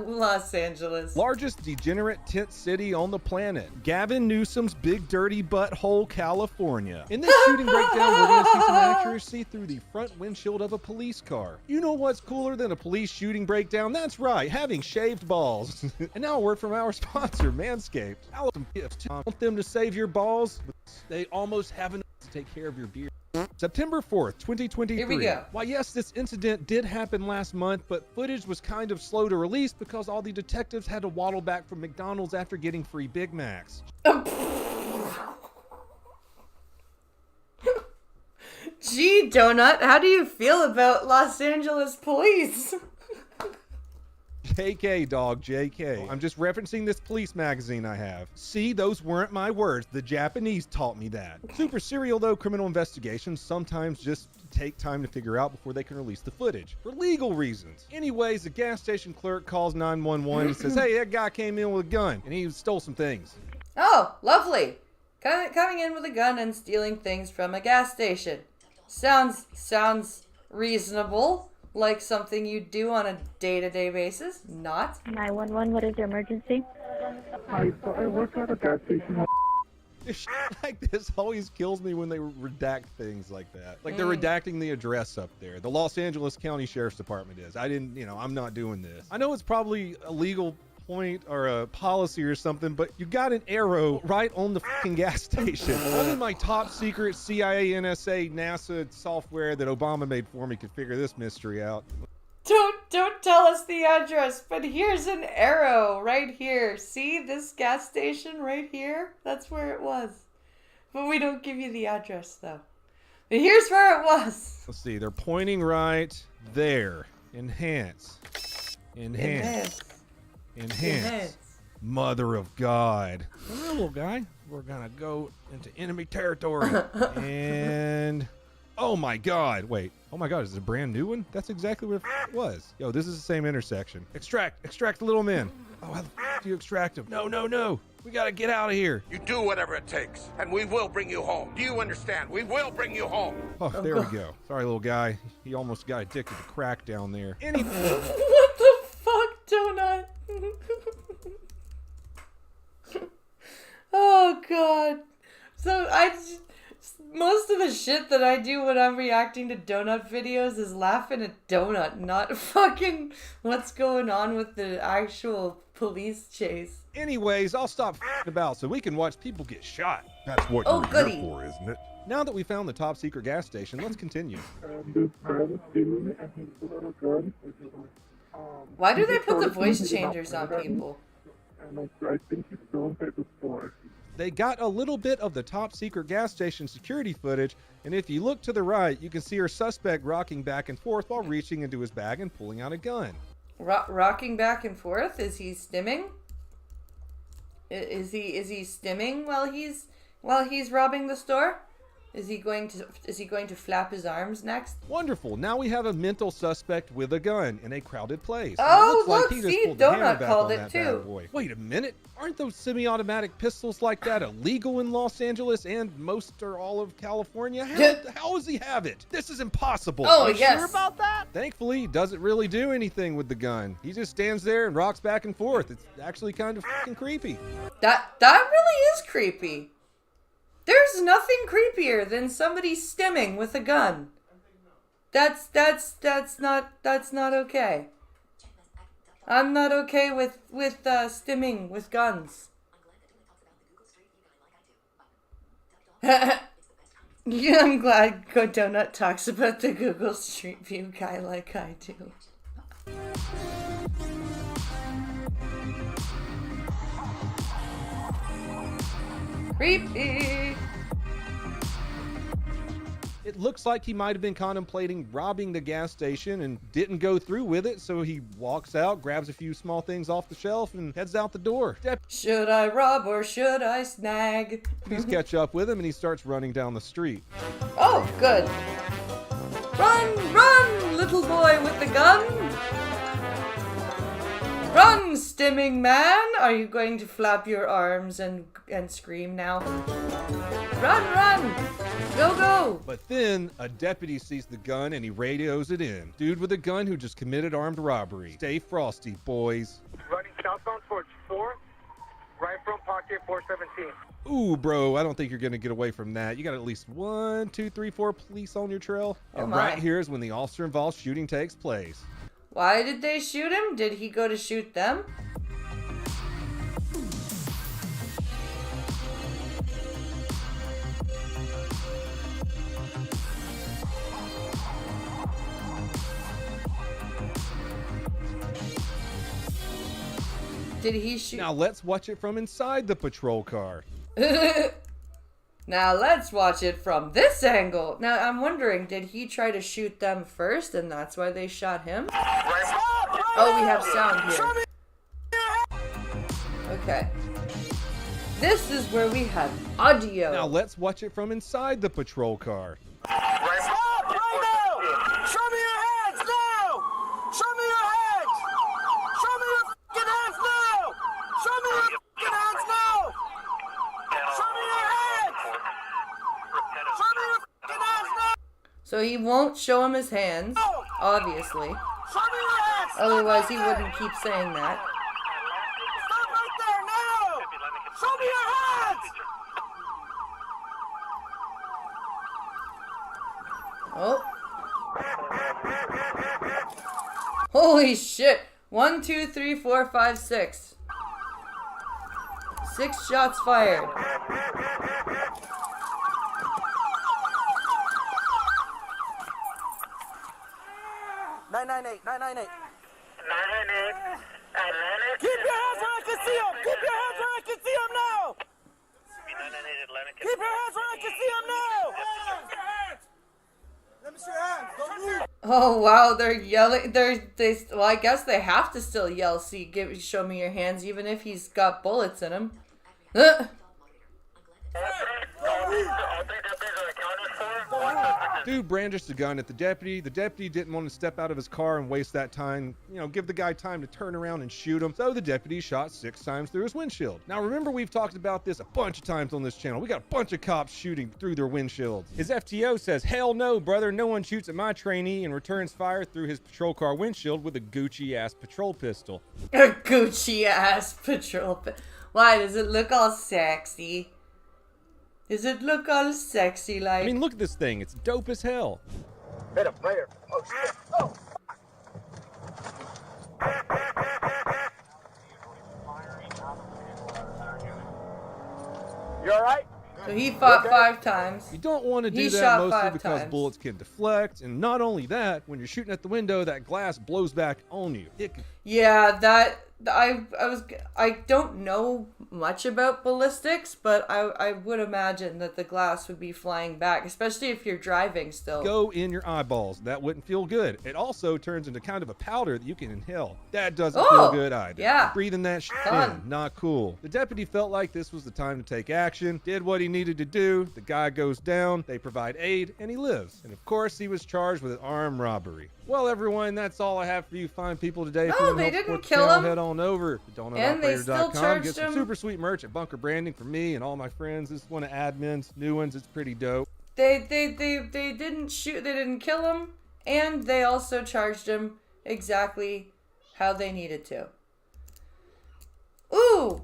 Los Angeles. Largest degenerate tent city on the planet. Gavin Newsom's big dirty butthole, California. In this shooting breakdown, we're going to see some accuracy through the front windshield of a police car. You know what's cooler than a police shooting breakdown? That's right, having shaved balls. And now a word from our sponsor, Manscaped. I want some gifts. I want them to save your balls. They almost have enough to take care of your beard. September 4th, 2023. Here we go. Why, yes, this incident did happen last month, but footage was kind of slow to release because all the detectives had to waddle back from McDonald's after getting free Big Macs. Gee, Donut, how do you feel about Los Angeles police? JK, dog, JK. I'm just referencing this police magazine I have. See, those weren't my words. The Japanese taught me that. Super serial, though, criminal investigations sometimes just take time to figure out before they can release the footage. For legal reasons. Anyways, the gas station clerk calls 911 and says, hey, that guy came in with a gun and he stole some things. Oh, lovely. Coming in with a gun and stealing things from a gas station. Sounds reasonable. Like something you do on a day-to-day basis. Not. 911, what is your emergency? I work at a gas station. Shit like this always kills me when they redact things like that. Like they're redacting the address up there. The Los Angeles County Sheriff's Department is. I'm not doing this. I know it's probably a legal point or a policy or something, but you got an arrow right on the fucking gas station. Only my top secret CIA, NSA, NASA software that Obama made for me could figure this mystery out. Don't tell us the address, but here's an arrow right here. See this gas station right here? That's where it was. But we don't give you the address though. But here's where it was. Let's see, they're pointing right there. Enhance. Mother of God. All right, little guy. We're gonna go into enemy territory. And oh my God. Wait. Oh my God, is it a brand new one? That's exactly what it was. Yo, this is the same intersection. Extract the little men. Oh, how the do you extract them? No. We gotta get out of here. You do whatever it takes, and we will bring you home. Do you understand? We will bring you home. Oh, there we go. Sorry, little guy. He almost got addicted to crack down there. What the fuck, Donut? Oh God. So most of the shit that I do when I'm reacting to Donut videos is laughing at Donut, not fucking what's going on with the actual police chase. Anyways, I'll stop about so we can watch people get shot. That's what you're here for, isn't it? Now that we found the top secret gas station, let's continue. Why do they put the voice changers on people? They got a little bit of the top secret gas station security footage, and if you look to the right, you can see our suspect rocking back and forth while reaching into his bag and pulling out a gun. Rocking back and forth? Is he stimming? Is he stimming while he's robbing the store? Is he going to flap his arms next? Wonderful. Now we have a mental suspect with a gun in a crowded place. Oh, look, see, Donut called it too. Wait a minute. Aren't those semi-automatic pistols like that illegal in Los Angeles and most or all of California? How does he have it? This is impossible. Oh, Are you yes. sure about that? Thankfully, he doesn't really do anything with the gun. He just stands there and rocks back and forth. It's actually kind of fucking creepy. That really is creepy. There's nothing creepier than somebody stimming with a gun. That's not okay. I'm not okay with stimming with guns. Yeah, I'm glad Donut talks about the Google Street View guy like I do. Creepy. It looks like he might have been contemplating robbing the gas station and didn't go through with it, so he walks out, grabs a few small things off the shelf, and heads out the door. Should I rob or should I snag? Deputies catch up with him, and he starts running down the street. Oh, good. Run, run, little boy with the gun. Run, stimming man. Are you going to flap your arms and scream now? Run, run. Go, go. But then a deputy sees the gun and he radios it in. Dude with a gun who just committed armed robbery. Stay frosty, boys. Running southbound towards 4, right front pocket 417. Ooh, bro, I don't think you're going to get away from that. You got at least 1, 2, 3, 4 police on your trail. Oh, and my. right here is when the officer-involved shooting takes place. Why did they shoot him? Did he go to shoot them? Did he shoot? Now let's watch it from inside the patrol car. Now let's watch it from this angle. Now I'm wondering, did he try to shoot them first and that's why they shot him? Oh, we have sound here. Okay. This is where we have audio. Now let's watch it from inside the patrol car. Stop right now! Show me your hands now! Show me your hands! Show me your fucking hands now! Show me your fucking hands now! Show me your hands! Show me your fucking hands now! So he won't show him his hands, obviously. Show me your hands! Otherwise he wouldn't keep saying that. Stop right there now! Show me your hands! Oh. Holy shit. 1, 2, 3, 4, 5, 6. 6 shots fired. Keep your hands where I can see them! Keep your hands where I can see them now! Keep your hands where I can see them now! Let me see your hands! Don't move! Oh wow, they're yelling. Well, I guess they have to still yell. See, show me your hands, even if he's got bullets in him. Dude brandished a gun at the deputy. The deputy didn't want to step out of his car and waste that time, give the guy time to turn around and shoot him. So the deputy shot 6 times through his windshield. Now remember, we've talked about this a bunch of times on this channel. We got a bunch of cops shooting through their windshields. His FTO says, "Hell no, brother. No one shoots at my trainee," and returns fire through his patrol car windshield with a Gucci-ass patrol pistol. A Gucci-ass patrol pistol. Why, does it look all sexy? Does it look all sexy like? I mean, look at this thing. It's dope as hell. Hit him, right here. Oh, shit. Oh. You alright? So he fought 5 times. You don't want to do that mostly because bullets can deflect, and not only that, when you're shooting at the window, that glass blows back on you. Yeah, I don't know much about ballistics, but I would imagine that the glass would be flying back, especially if you're driving still. Go in your eyeballs. That wouldn't feel good. It also turns into kind of a powder that you can inhale. That doesn't feel good either. Yeah. Breathing that shit in, not cool. The deputy felt like this was the time to take action, did what he needed to do. The guy goes down, they provide aid, and he lives. And of course, he was charged with armed robbery. Well, everyone, that's all I have for you fine people today. If Oh, you they help didn't support the kill channel, him. head on over to And they still donutoperator.com. charged Get some him. super sweet merch at Bunker Branding for me and all my friends. This is one of admin's new ones. It's pretty dope. They didn't shoot. They didn't kill him, and they also charged him exactly how they needed to. Ooh,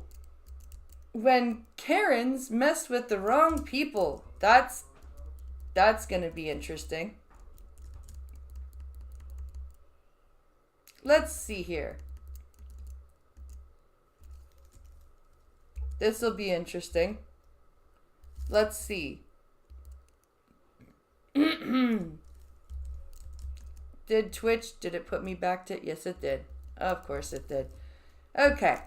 when Karens mess with the wrong people, that's gonna be interesting. Let's see here. This will be interesting. Let's see. Did it put me back to... Yes, it did. Of course it did. Okay.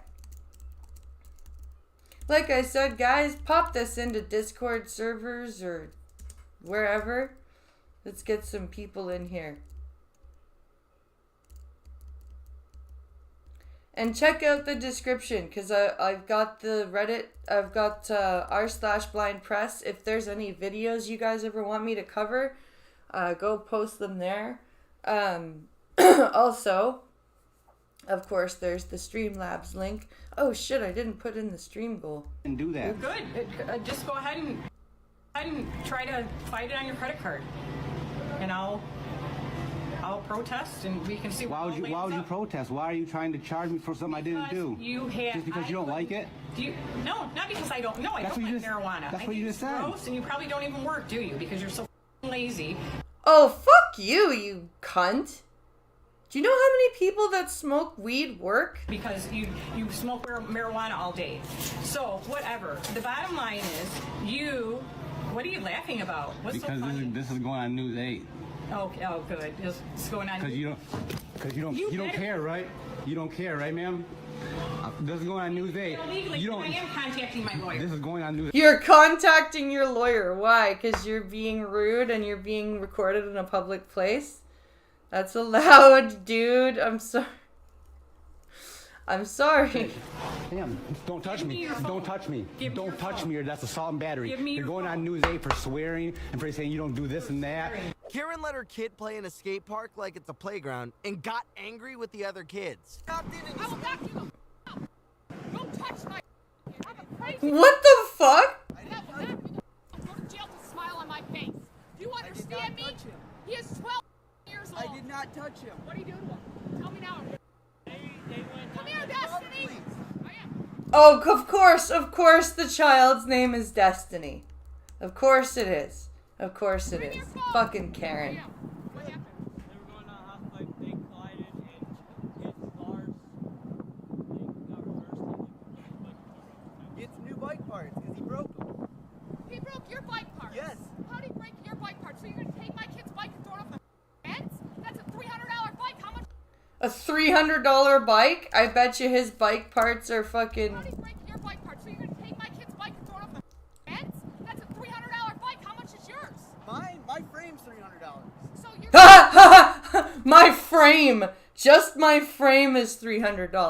Like I said, guys, pop this into Discord servers or wherever. Let's get some people in here. And check out the description, because I've got the Reddit, I've got r/blindpress. If there's any videos you guys ever want me to cover, go post them there. Also, of course, there's the Streamlabs link. Oh shit, I didn't put in the stream goal. And do that. Good. Just go ahead and try to fight it on your credit card. And I'll protest, and we can see. Why would you protest? Why are you trying to charge me for something I didn't do? Just because you don't like it? No, not because I don't know. I don't like marijuana. That's what you just said. Gross, and you probably don't even work, do you? Because you're so lazy. Oh, fuck you, you cunt. Do you know how many people that smoke weed work? Because you smoke marijuana all day. So, whatever. The bottom line is, what are you laughing about? What's so funny? Because this is going on News 8. Okay, oh good. It's going on. Because you don't care, right? You don't care, right, ma'am? This is going on News 8. Illegally, I am contacting my lawyer. This is going on News 8. You're contacting your lawyer. Why? Because you're being rude and you're being recorded in a public place? That's allowed, dude. I'm sorry. I'm sorry. Damn, don't touch me. Don't touch me. Don't touch me, or that's assault and battery. You're going on News 8 for swearing and for saying you don't do this and that. Karen let her kid play in a skate park like it's a playground and got angry with the other kids. I will knock you the Don't touch my I'm a crazy. What the fuck? I will knock you the Go to jail to smile on my face. Do you understand me? He is 12 years old. I did not touch him. What are you doing to him? Tell me now. Come here, Destiny. Oh, of course the child's name is Destiny. Of course it is. Of course it is. Fucking Karen. It's new bike parts because he broke them. He broke your bike parts? Yes. How did he break your bike parts? So you're going to take my kid's bike and throw it off the fence? That's a $300 bike. How much? A $300 bike? I bet you his bike parts are fucking... How did he break your bike parts? So you're going to take my kid's bike and throw it off the fence? That's a $300 bike. How much is yours? My frame's $300. So you're... My frame! Just my frame is $300. Throw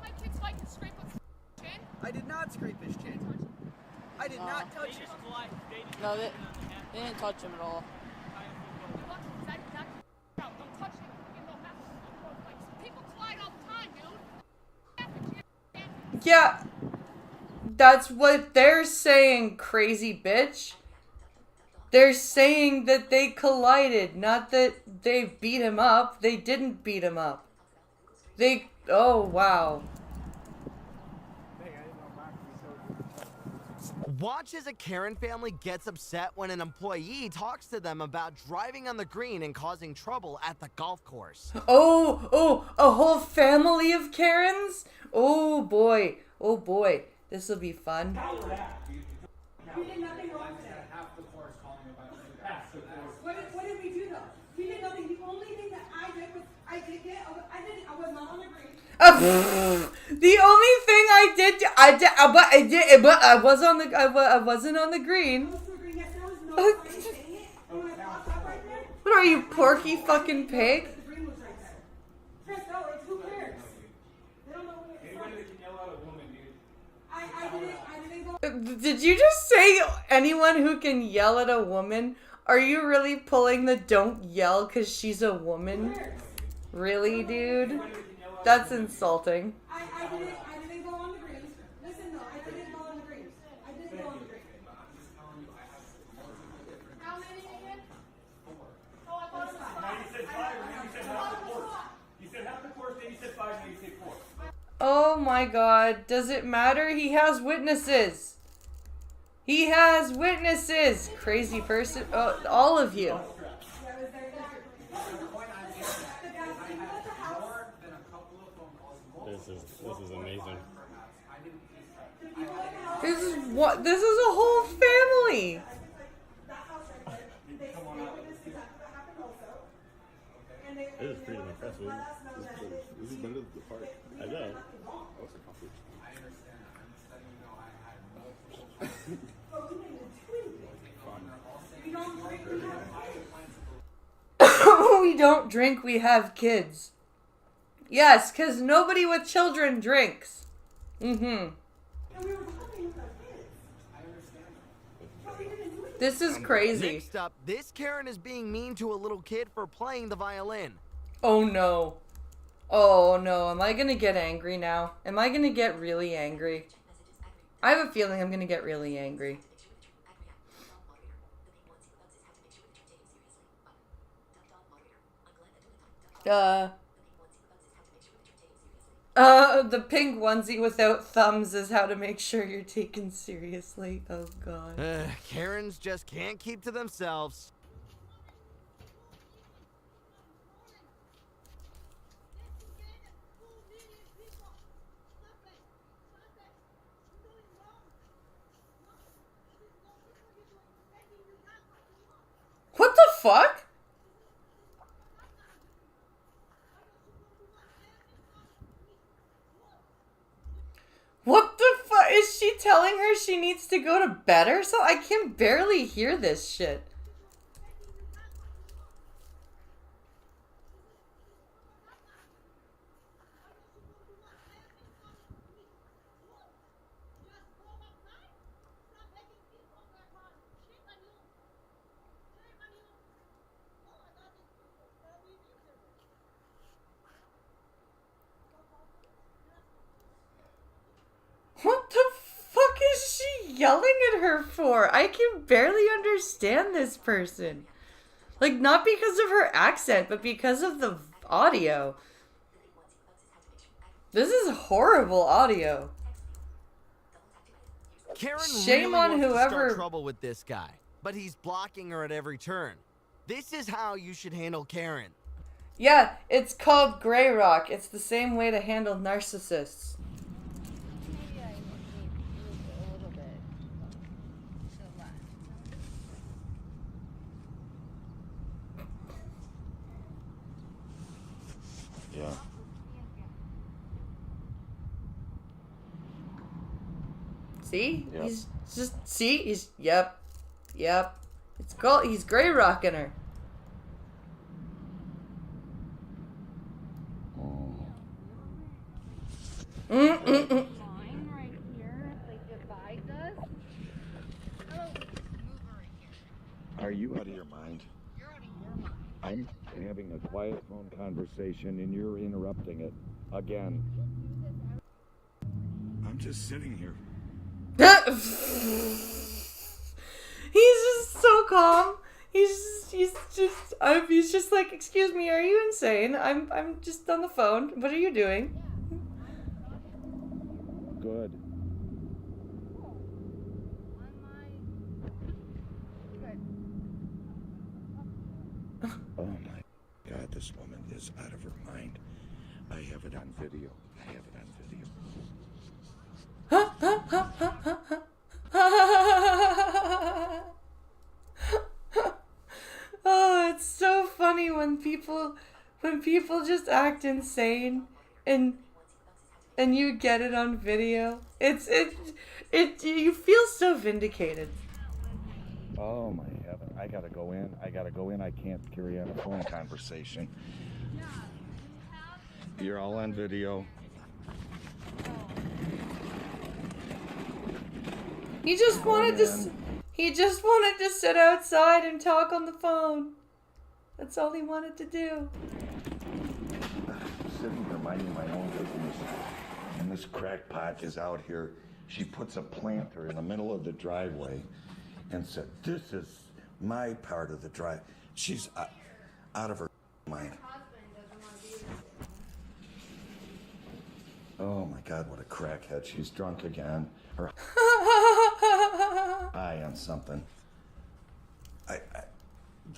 my kid's bike and scrape his chin? I did not scrape his chin. I did not touch him. No, they didn't touch him at all. Don't touch him. People collide all the time, dude. Yeah, that's what they're saying, crazy bitch. They're saying that they collided, not that they beat him up. They didn't beat him up. Oh, wow. Watch as a Karen family gets upset when an employee talks to them about driving on the green and causing trouble at the golf course. Oh, a whole family of Karens? Oh boy, this will be fun. What did we do though? We did nothing. The only thing that I did was I was not on the green. The only thing but I wasn't on the green. What are you, Porky fucking pig? Did you just say anyone who can yell at a woman? Are you really pulling the don't yell because she's a woman? Really, dude? That's insulting. I didn't go on the greens. Listen though, I didn't go on the greens. I didn't go on the greens. How many again? Oh, I thought it was 5. You said 5, and then you said half the course. You said half the course, then you said 5, and then you said 4. Oh my god, does it matter? He has witnesses. He has witnesses. Crazy person. Oh, all of you. This is amazing. This is a whole family. It is pretty impressive. This is better than the park. I know. we don't drink, we have kids. Yes, because nobody with children drinks. Mm-hmm. This is crazy. Next up, this Karen is being mean to a little kid for playing the violin. Oh no. Oh no, am I gonna get angry now? Am I gonna get really angry? I have a feeling I'm gonna get really angry. The pink onesie without thumbs is how to make sure you're taken seriously. Oh god. Karens just can't keep to themselves. What the fuck? What the fuck? Is she telling her she needs to go to bed or something? I can barely hear this shit. What the fuck is she yelling at her for? I can barely understand this person. Like, not because of her accent, but because of the audio. This is horrible audio. Karen Shame really on wants to whoever. start trouble with this guy, but he's blocking her at every turn. This is how you should handle Karen. Yeah, it's called Grey Rock. It's the same way to handle narcissists. Yeah. See? Yep. He's just, see? He's, yep. It's called, he's Grey Rocking her. Mm-mm-mm. Are you out of your mind? I'm having a quiet phone conversation and you're interrupting it again. I'm just sitting here. He's just so calm. He's just like, excuse me, are you insane? I'm just on the phone. What are you doing? Good. Oh my God, this woman is out of her mind. I have it on video. Oh, it's so funny when people just act insane and you get it on video. You feel so vindicated. Oh my heaven, I gotta go in. I can't carry on a phone conversation. You're all on video. He just wanted to sit outside and talk on the phone. That's all he wanted to do. I'm sitting here minding my own business, and this crackpot is out here. She puts a planter in the middle of the driveway and said, "This is my part of the drive." She's out of her mind. Oh my God, what a crackhead. She's drunk again. Or high on something. I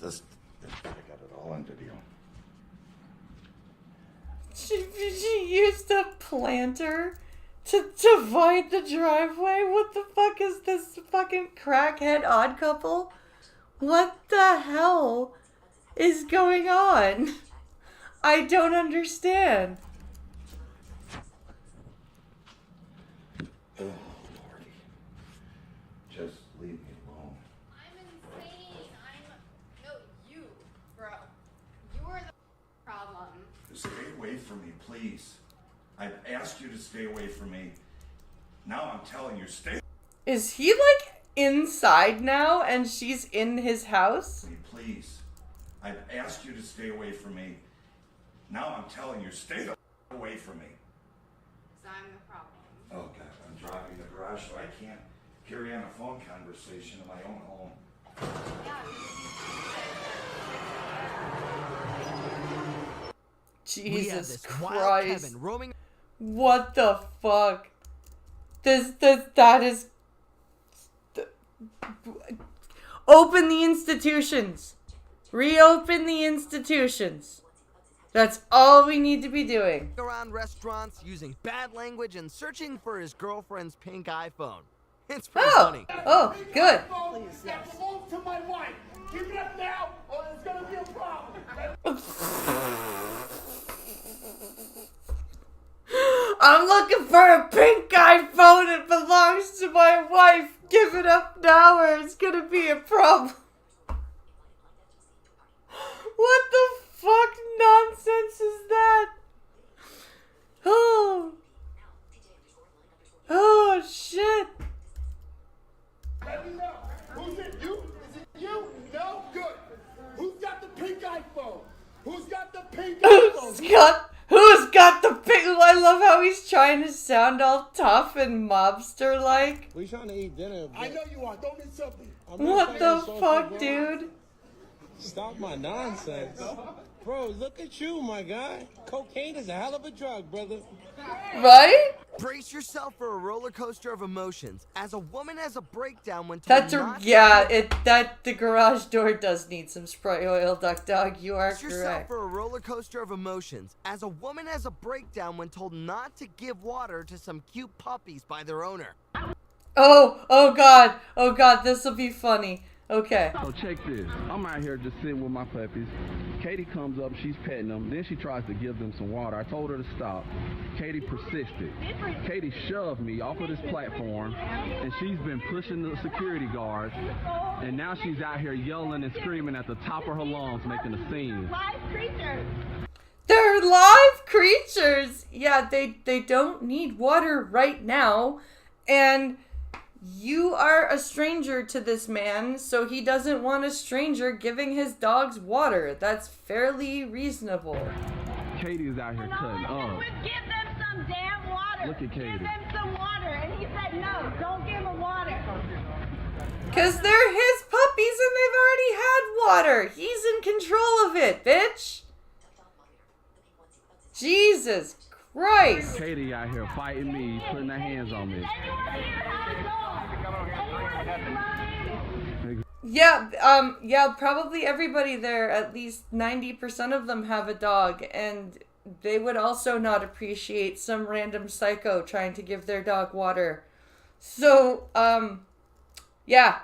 got it all on video. She used a planter to divide the driveway? What the fuck is this fucking crackhead odd couple? What the hell is going on? I don't understand. Oh, Lordy. Just leave me alone. I'm insane. No, you, bro. You are the I've asked you to stay away from me. Now I'm telling you, stay. Is he like inside now and she's in his house? Please. I've asked you to stay away from me. Now I'm telling you, stay the away from me. So I'm the problem. Oh God, I'm driving in the garage so I can't carry on a phone conversation in my own home. Jesus Christ. What the fuck? That is... Open the institutions. Reopen the institutions. That's all we need to be doing. Around restaurants using bad language and searching for his girlfriend's pink iPhone. It's pretty funny. Oh, good. Please, that belongs to my wife. Give it up now, or there's gonna be a problem. I'm looking for a pink iPhone. It belongs to my wife. Give it up now, or it's gonna be a problem. What the fuck nonsense is that? Oh shit. Let me know. Who's it? You? Is it you? No? Good. Who's got the pink iPhone? Who's got the pink iPhone? Who's got the pink? I love how he's trying to sound all tough and mobster-like. We trying to eat dinner. I know you are. Don't insult me. What the fuck, dude? Stop my nonsense. Bro, look at you, my guy. Cocaine is a hell of a drug, brother. Right? Brace yourself for a roller coaster of emotions as a woman has a breakdown when told That's not the garage door does need some spray oil, Duck Dog. You are Brace yourself correct. for a roller coaster of emotions as a woman has a breakdown when told not to give water to some cute puppies by their owner. Oh god, this will be funny. Okay. So check this. I'm out here just sitting with my puppies. Katie comes up, she's petting them. Then she tries to give them some water. I told her to stop. Katie persisted. Katie shoved me off of this platform, and she's been pushing the security guards. And now she's out here yelling and screaming at the top of her lungs, making a scene. Live creatures. They're live creatures. Yeah, they don't need water right now. And you are a stranger to this man, so he doesn't want a stranger giving his dogs water. That's fairly reasonable. Katie is out here cutting up. Give them some damn water. Look at Katie. Give them some water. And he said, no, don't give them water. Because they're his puppies and they've already had water. He's in control of it, bitch. Jesus Christ. Katie out here fighting me, putting her hands on me. Yeah, probably everybody there, at least 90% of them have a dog, and they would also not appreciate some random psycho trying to give their dog water. So, yeah.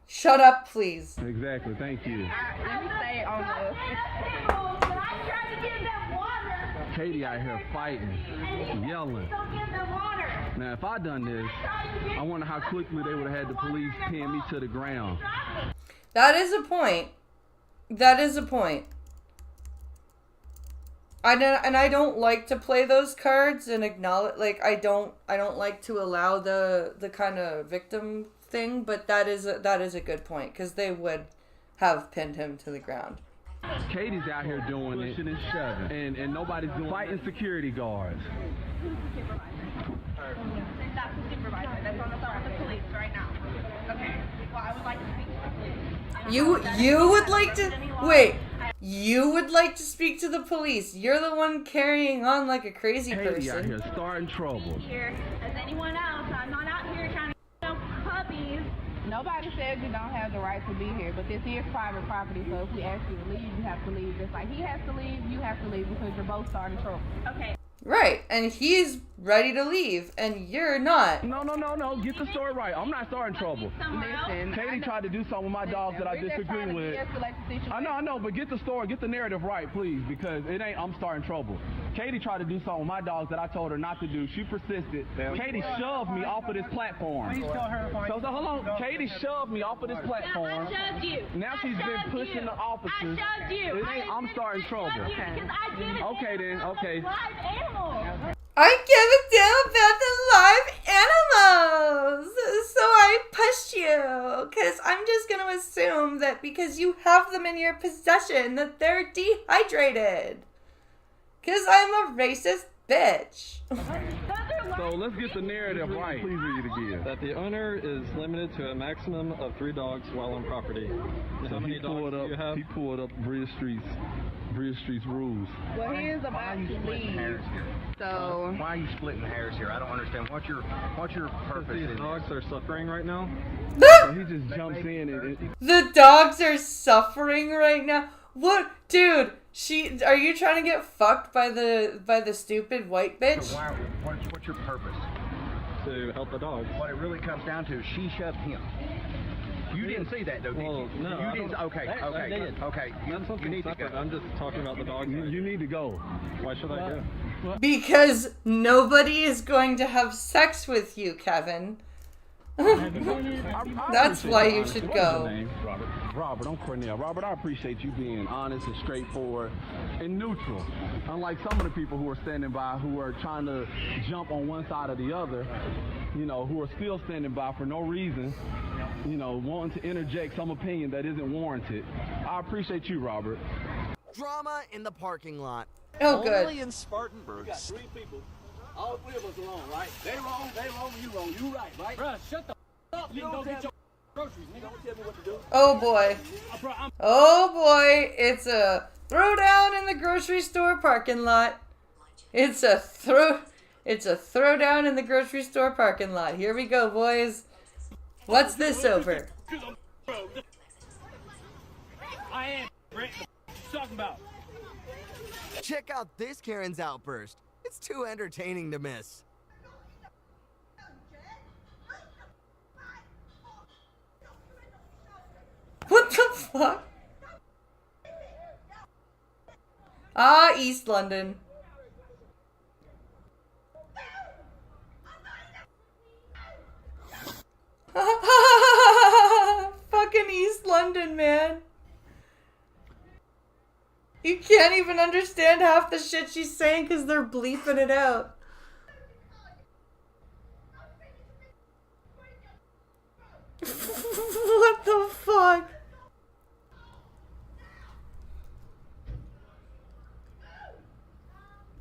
Shut up, please. Exactly, thank you. Let me say on the... I tried to give them water. Katie out here fighting, yelling. Don't give them water. Now, if I done this, I wonder how quickly they would have had the police pin me to the ground. That is a point. That is a point. I don't like to play those cards and acknowledge, like, I don't like to allow the kind of victim thing, but that is a good point, because they would have pinned him to the ground. Katie's out here doing it and shoving, and nobody's doing fighting security guards. That's the supervisor. That's on the phone with the police right now. Okay. Well, I would like to speak to the police. You would like to wait. You would like to speak to the police. You're the one carrying on like a crazy person. Katie out here starting trouble. Here as anyone else. I'm not out here trying to puppies. Nobody said you don't have the right to be here, but this is private property, so if we ask you to leave, you have to leave. Just like he has to leave, you have to leave because you're both starting trouble. Okay. Right, and he's ready to leave, and you're not. No. Get the story right. I'm not starting trouble. Listen, Katie tried to do something with my dogs that I disagree with. I know, but get the story, get the narrative right, please, because it ain't I'm starting trouble. Katie tried to do something with my dogs that I told her not to do. She persisted. Katie shoved me off of this platform. So hold on. Katie shoved me off of this platform. I shoved you. Now she's been pushing the officers. I shoved you. It ain't I'm starting trouble. Because I did it. Okay then. Okay. Live animals. I give a damn about the live animals. So I pushed you. Because I'm just going to assume that because you have them in your possession that they're dehydrated. Because I'm a racist bitch. So let's get the narrative right. Please read it again. That the owner is limited to a maximum of 3 dogs while on property. So How many dogs do you have? He pulled up Bridge Street's rules. Well, he is about to leave. So why are you splitting hairs here? I don't understand. What's your purpose? These dogs are suffering right now. So he just jumps in and the dogs are suffering right now. What, dude? Are you trying to get fucked by the stupid white bitch? So what's your purpose? To help the dogs. What it really comes down to is she shoved him. You didn't see that though, did you? No, you didn't. Okay. You need to go. I'm just talking about the dogs. You need to go. Why should I go? Because nobody is going to have sex with you, Kevin. That's why you should go. Robert, I'm Cornell. Robert, I appreciate you being honest and straightforward and neutral. Unlike some of the people who are standing by who are trying to jump on one side or the other, who are still standing by for no reason, wanting to interject some opinion that isn't warranted. I appreciate you, Robert. Drama in the parking lot. Oh, good. Only in Spartanburg. We got 3 people. All 3 of us are wrong, right? They wrong, you wrong, you right, right? Bruh, shut the up. You don't get your groceries, nigga. Don't tell me what to do. Oh boy. Oh boy. It's a throwdown in the grocery store parking lot. It's a throwdown in the grocery store parking lot. Here we go, boys. What's this over? I am, Brent. What you talking about? Check out this Karen's outburst. It's too entertaining to miss. What the fuck? Ah, East London. Fucking East London, man. You can't even understand half the shit she's saying because they're bleeping it out. What the fuck?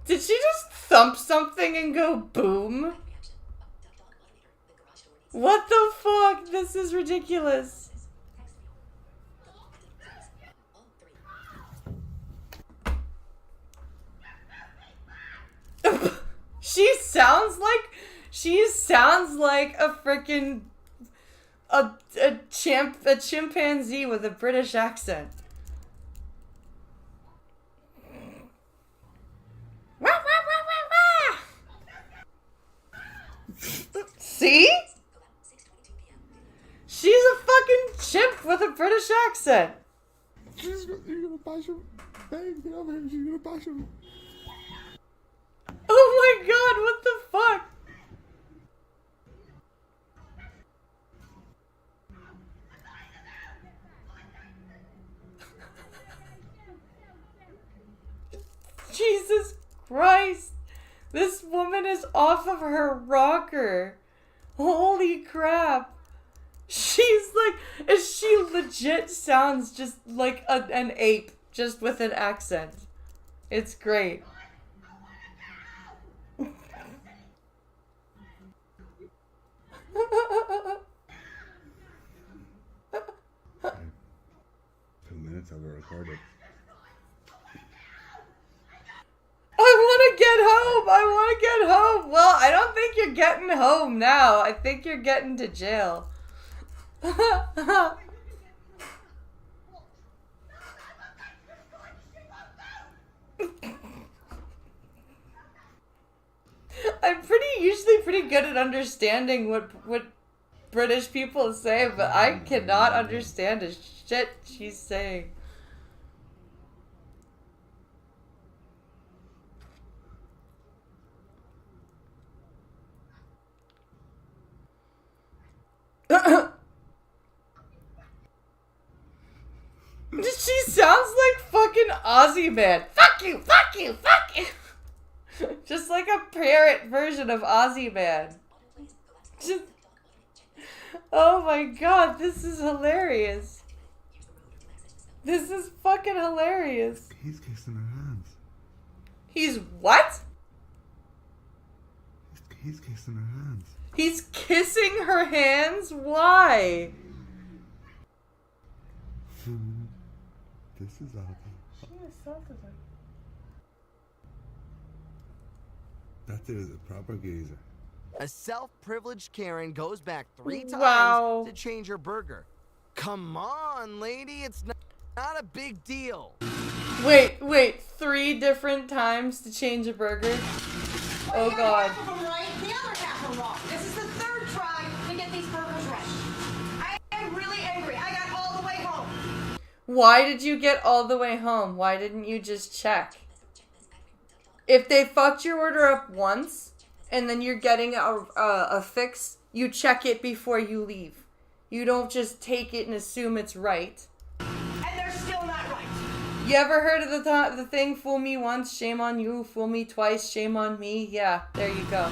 Did she just thump something and go boom? What the fuck? This is ridiculous. She sounds like a freaking a chimpanzee with a British accent. See? She's a fucking chimp with a British accent. You're gonna buy some. Hey, get over here. She's gonna buy some. Oh my god, what the fuck? Jesus Christ. This woman is off of her rocker. Holy crap. She's like, she legit sounds just like an ape, just with an accent. It's great. Minutes of it recorded. I want to get home. Well, I don't think you're getting home now. I think you're getting to jail. I'm usually pretty good at understanding what British people say, but I cannot understand a shit she's saying. She sounds like fucking Aussie man. Fuck you, fuck you, fuck you. Just like a parrot version of Ozzy Man. Just... Oh my god, this is hilarious. This is fucking hilarious. He's kissing her hands. He's what? He's kissing her hands. He's kissing her hands? Why? This is ugly. She is soft as a... That is a proper geezer. A self-privileged Karen goes back 3 times Wow. to change her burger. Come on, lady, it's not a big deal. Wait, 3 different times to change a burger? Oh god. Half of them right, the other half are wrong. This is the 3rd try to get these burgers right. I am really angry. I got all the way home. Why did you get all the way home? Why didn't you just check? If they fucked your order up once, and then you're getting a fix, you check it before you leave. You don't just take it and assume it's right. And they're still not right. You ever heard of the thing, fool me once, shame on you, fool me twice, shame on me? Yeah, there you go.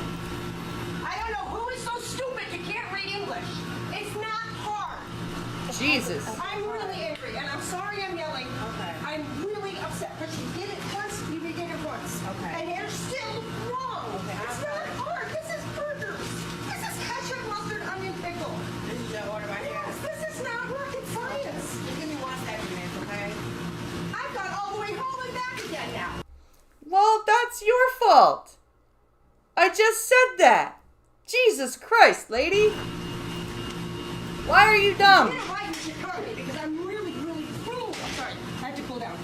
I don't know who is so stupid you can't read English. It's not hard. Jesus. I'm really angry, and I'm sorry I'm yelling. Okay. I'm really upset, but you did it once, you did it once. Okay. And you're still wrong. Okay. It's not hard. This is burgers. This is ketchup, mustard, onion, pickle. This is your order right here? Yes, this is not rocket science. Just give me 1 second, man, okay? I've got all the way home and back again now. Well, that's your fault. I just said that. Jesus Christ, lady. Why are you dumb? Why did you call me? Because I'm really, really cool. I'm sorry. I have to cool down.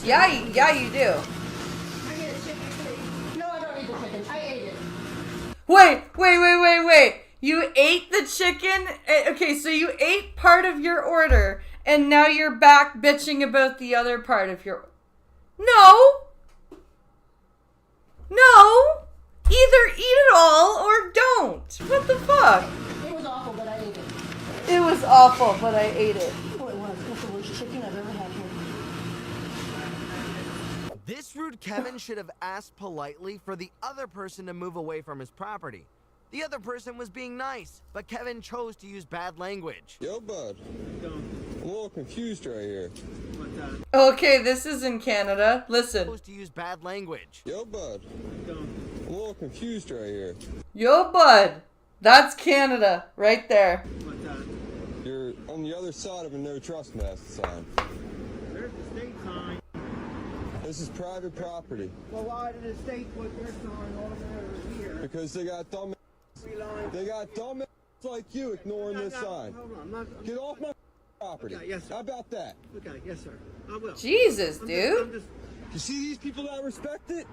Yeah, you do. I need a chicken, please. No, I don't need the chicken. I ate it. Wait. You ate the chicken? Okay, so you ate part of your order, and now you're back bitching about the other part of your... No! Either eat it all or don't. What the fuck? It was awful, but I ate it. It was awful, but I ate it. Oh, it was. It's the worst chicken I've ever had here. This rude Kevin should have asked politely for the other person to move away from his property. The other person was being nice, but Kevin chose to use bad language. Yo, bud. I'm a little confused right here. Okay, this is in Canada. Listen. Chose to use bad language. Yo, bud. I'm a little confused right here. Yo, bud. That's Canada, right there. You're on the other side of a no trespass sign. There's the state sign. This is private property. Well, why did the state put their sign over here? Because they got dumb. They got dumb like you ignoring this sign. Hold on, Get off my property. Okay, yes, sir. How about that? Okay, yes, sir. I will. Jesus, I'm dude. You see these people that respect it?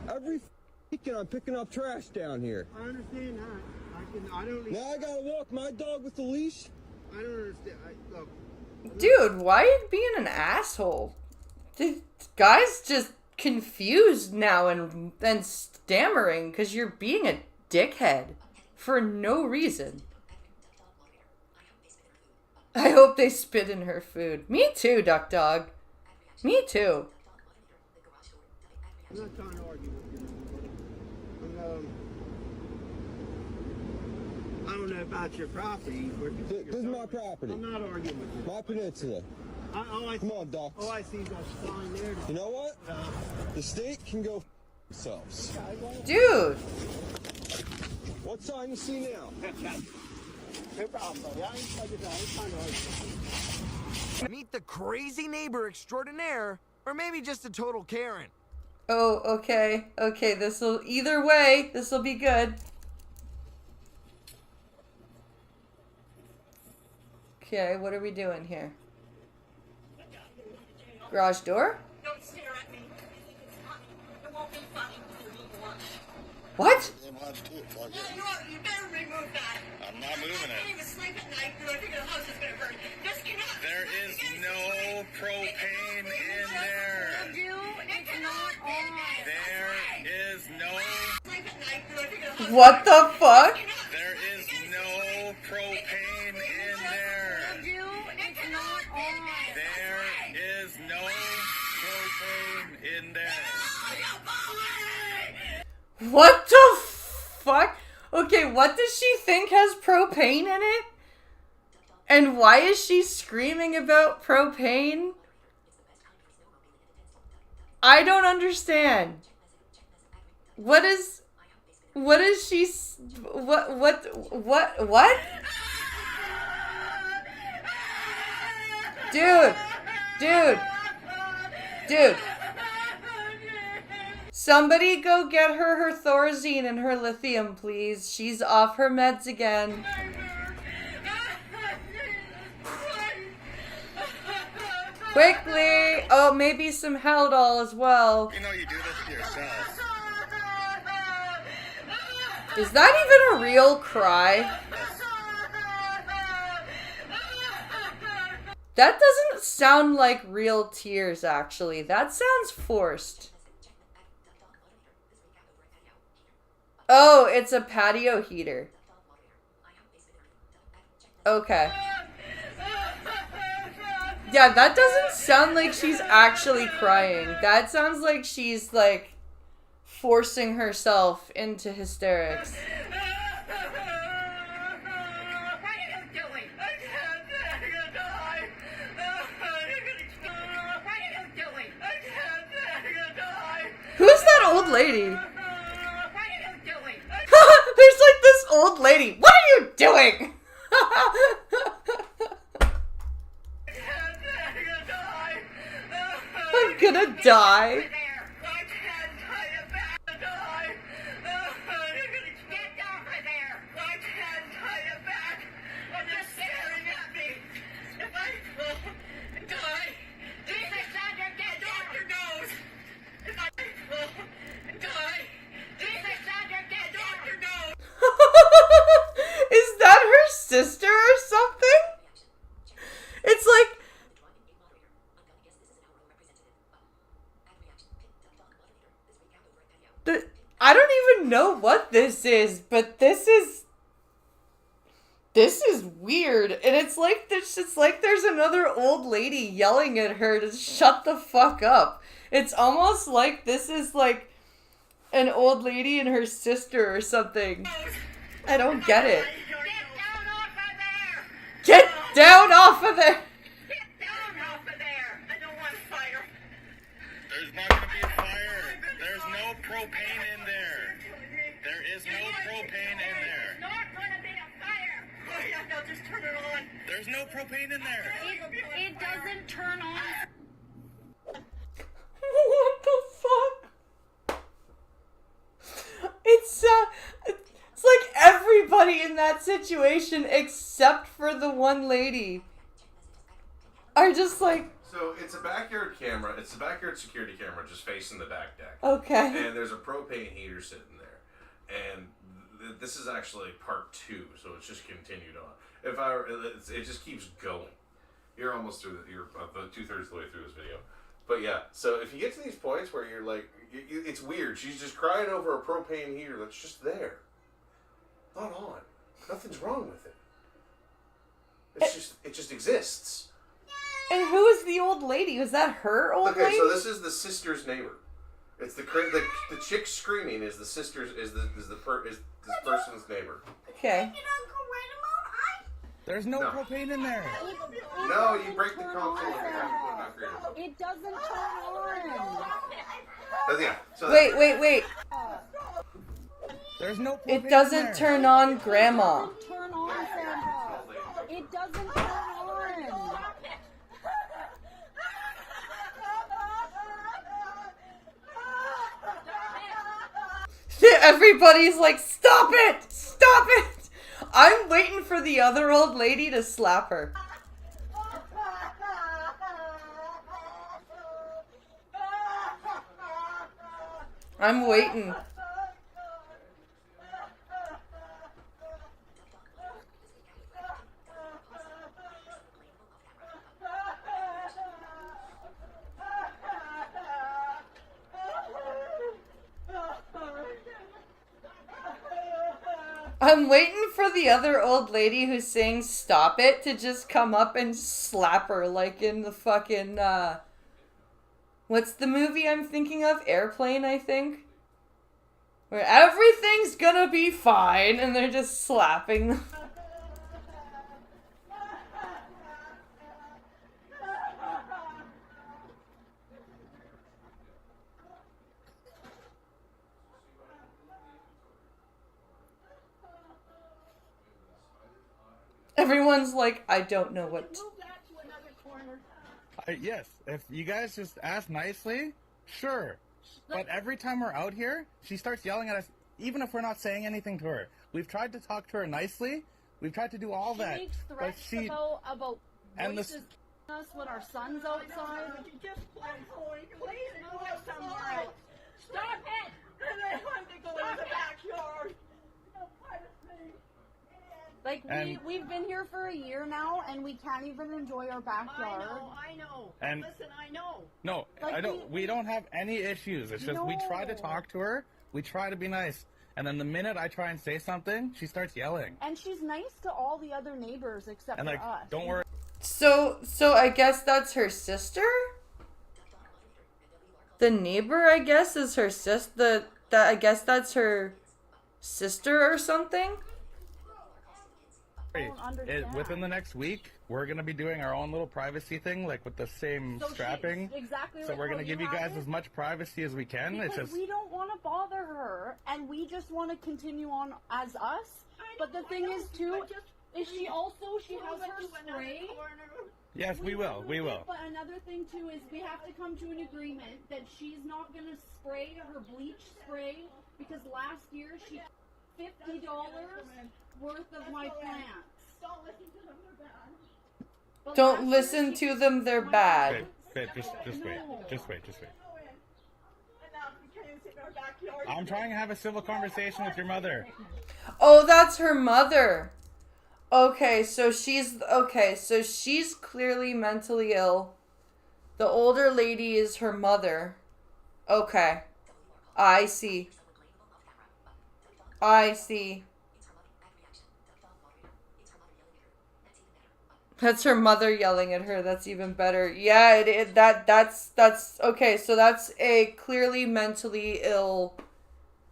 Every weekend I'm picking up trash down here. I understand that. I don't. Now I gotta walk my dog with the leash. I don't understand. Look. Dude, why are you being an asshole? The guy's just confused now and stammering because you're being a dickhead for no reason. I hope they spit in her food. Me too, Duck Dog. Me too. I'm not trying to argue with you. I don't know about your property. This is my property. I'm not arguing with you. My peninsula. Come on, Doc. All I see is a sign there. You know what? The state can go themselves. Dude. What sign you see now? No problem, buddy. I ain't trying to argue. Meet the crazy neighbor extraordinaire, or maybe just a total Karen. Oh, okay. Okay, either way, this'll be good. Okay, what are we doing here? Garage door? Don't stare at me. It won't be funny. What? You better remove that. I'm not moving I can't it. even sleep at night because I think the house is going to burn. Just get up. There is no propane in there. It's not on. There is no. Sleep at night because I think the house What the fuck? There is no propane in there. It's not on. There is no propane in there. What the fuck? Okay, what does she think has propane in it? And why is she screaming about propane? I don't understand. What is she, what? Dude. Somebody go get her Thorazine and her lithium, please. She's off her meds again. Quickly! Oh, maybe some Haldol as well. You know you do this to yourself. Is that even a real cry? That doesn't sound like real tears, actually. That sounds forced. Oh, it's a patio heater. Okay. Yeah, that doesn't sound like she's actually crying. That sounds like she's, like, forcing herself into hysterics. Who's that old lady? There's like this old lady. What are you doing? I'm gonna die. Is that her sister or something? It's like... I don't even know what this is, but this is weird. And it's like there's another old lady yelling at her to shut the fuck up. It's almost like this is like an old lady and her sister or something. I don't get it. Get down off of there! There's not gonna be a fire. There's no propane in there. There is no propane in there. There's not gonna be a fire. Oh yeah, they'll just turn it on. There's no propane in there. It doesn't turn on. What the fuck? It's like everybody in that situation except for the one lady are just like... So it's a backyard camera. It's a backyard security camera just facing the back deck. Okay. And there's a propane heater sitting there. And this is actually part 2, so it's just continued on. It just keeps going. You're almost through you're about 2/3 of the way through this video. But yeah, so if you get to these points where you're like, it's weird. She's just crying over a propane heater that's just there. Not on. Nothing's wrong with it. It just exists. And who is the old lady? Was that her old lady? Okay, so this is the sister's neighbor. It's the chick screaming is the sister's is this person's neighbor. Okay. There's no propane in there. No, you break the console. It doesn't turn on. Yeah. So Wait. There's no. It doesn't turn on, Grandma. Turn on, Sandra. It doesn't turn on. Everybody's like, stop it! Stop it! I'm waiting for the other old lady to slap her. I'm waiting. I'm waiting for the other old lady who's saying stop it to just come up and slap her like in the fucking, what's the movie I'm thinking of? Airplane, I think? where everything's gonna be fine, and they're just slapping them. Everyone's like, I don't know what. Yes, if you guys just ask nicely, sure. But every time we're out here, she starts yelling at us, even if we're not saying anything to her. We've tried to talk to her nicely. We've tried to do all that. She makes But threats she about and voices us when our son's outside. Just please move it somewhere else. Stop it! And I want to go in the backyard. Like, And- we've been here for a year now, and we can't even enjoy our backyard. I know. And- Listen, I know. No, Like, I don't. We don't have any issues. It's just we try to talk to her. We try to be nice, and then the minute I try and say something, she starts yelling. And she's nice to all the other neighbors except And for like, us. don't worry. So I guess that's her sister? The neighbor, I guess, is her sister. I guess that's her sister or something? Within the next week, we're gonna be doing our own little privacy thing, like with the same So strapping. exactly So like we're how gonna give you have guys it. as much privacy as we can. Because It's just we don't want to bother her, and we just want to continue on as us. But the thing is, too, is she has her spray. yes, we will. We will. But another thing, too, is we have to come to an agreement that she's not going to spray her bleach spray, because last year she $50 worth of my plants. Don't listen to them, they're bad. But Don't last listen year she to them, they're bad. Fit, just wait. Just wait. I'm trying to have a civil conversation with your mother. Oh, that's her mother. Okay, so she's clearly mentally ill. The older lady is her mother. Okay. I see. That's her mother yelling at her. That's even better. Yeah, that's okay. So that's a clearly mentally ill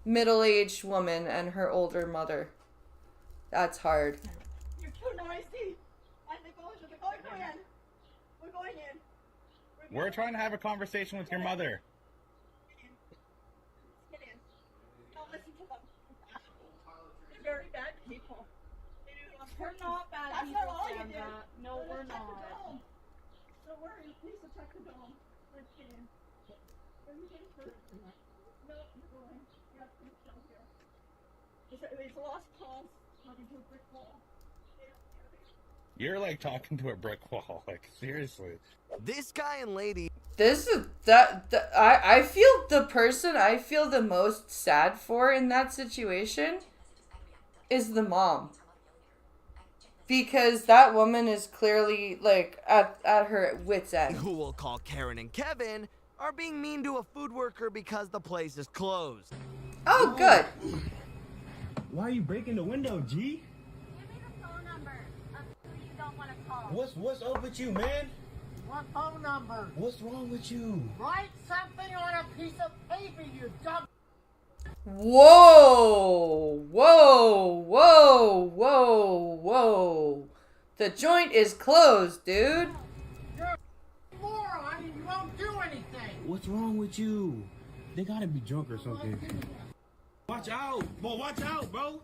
middle-aged woman and her older mother. That's hard. You're too noisy. And they're going in. We're going in. We're trying to have a conversation with your mother. Get in. Don't listen to them. They're very bad people. We're not bad That's people, not all you Sandra. did. No, we're Check the not. dome. So where are you? Please check the dome. Let's get in. Are you getting hurt? No, you're going. You have to come down here. He's lost calls. Talking to a brick wall. You're like talking to a brick wall. Like, seriously. This guy and lady. I feel the person I feel the most sad for in that situation is the mom. Because that woman is clearly, like, at her wit's end. Who we'll call Karen and Kevin are being mean to a food worker because the place is closed. Oh, good. Why are you breaking the window, G? Give me the phone number of who you don't want to call. What's up with you, man? What phone number? What's wrong with you? Write something on a piece of paper, you dumb. Whoa! The joint is closed, dude. You're a moron and you won't do anything. What's wrong with you? They gotta be drunk or something. Watch out, bro.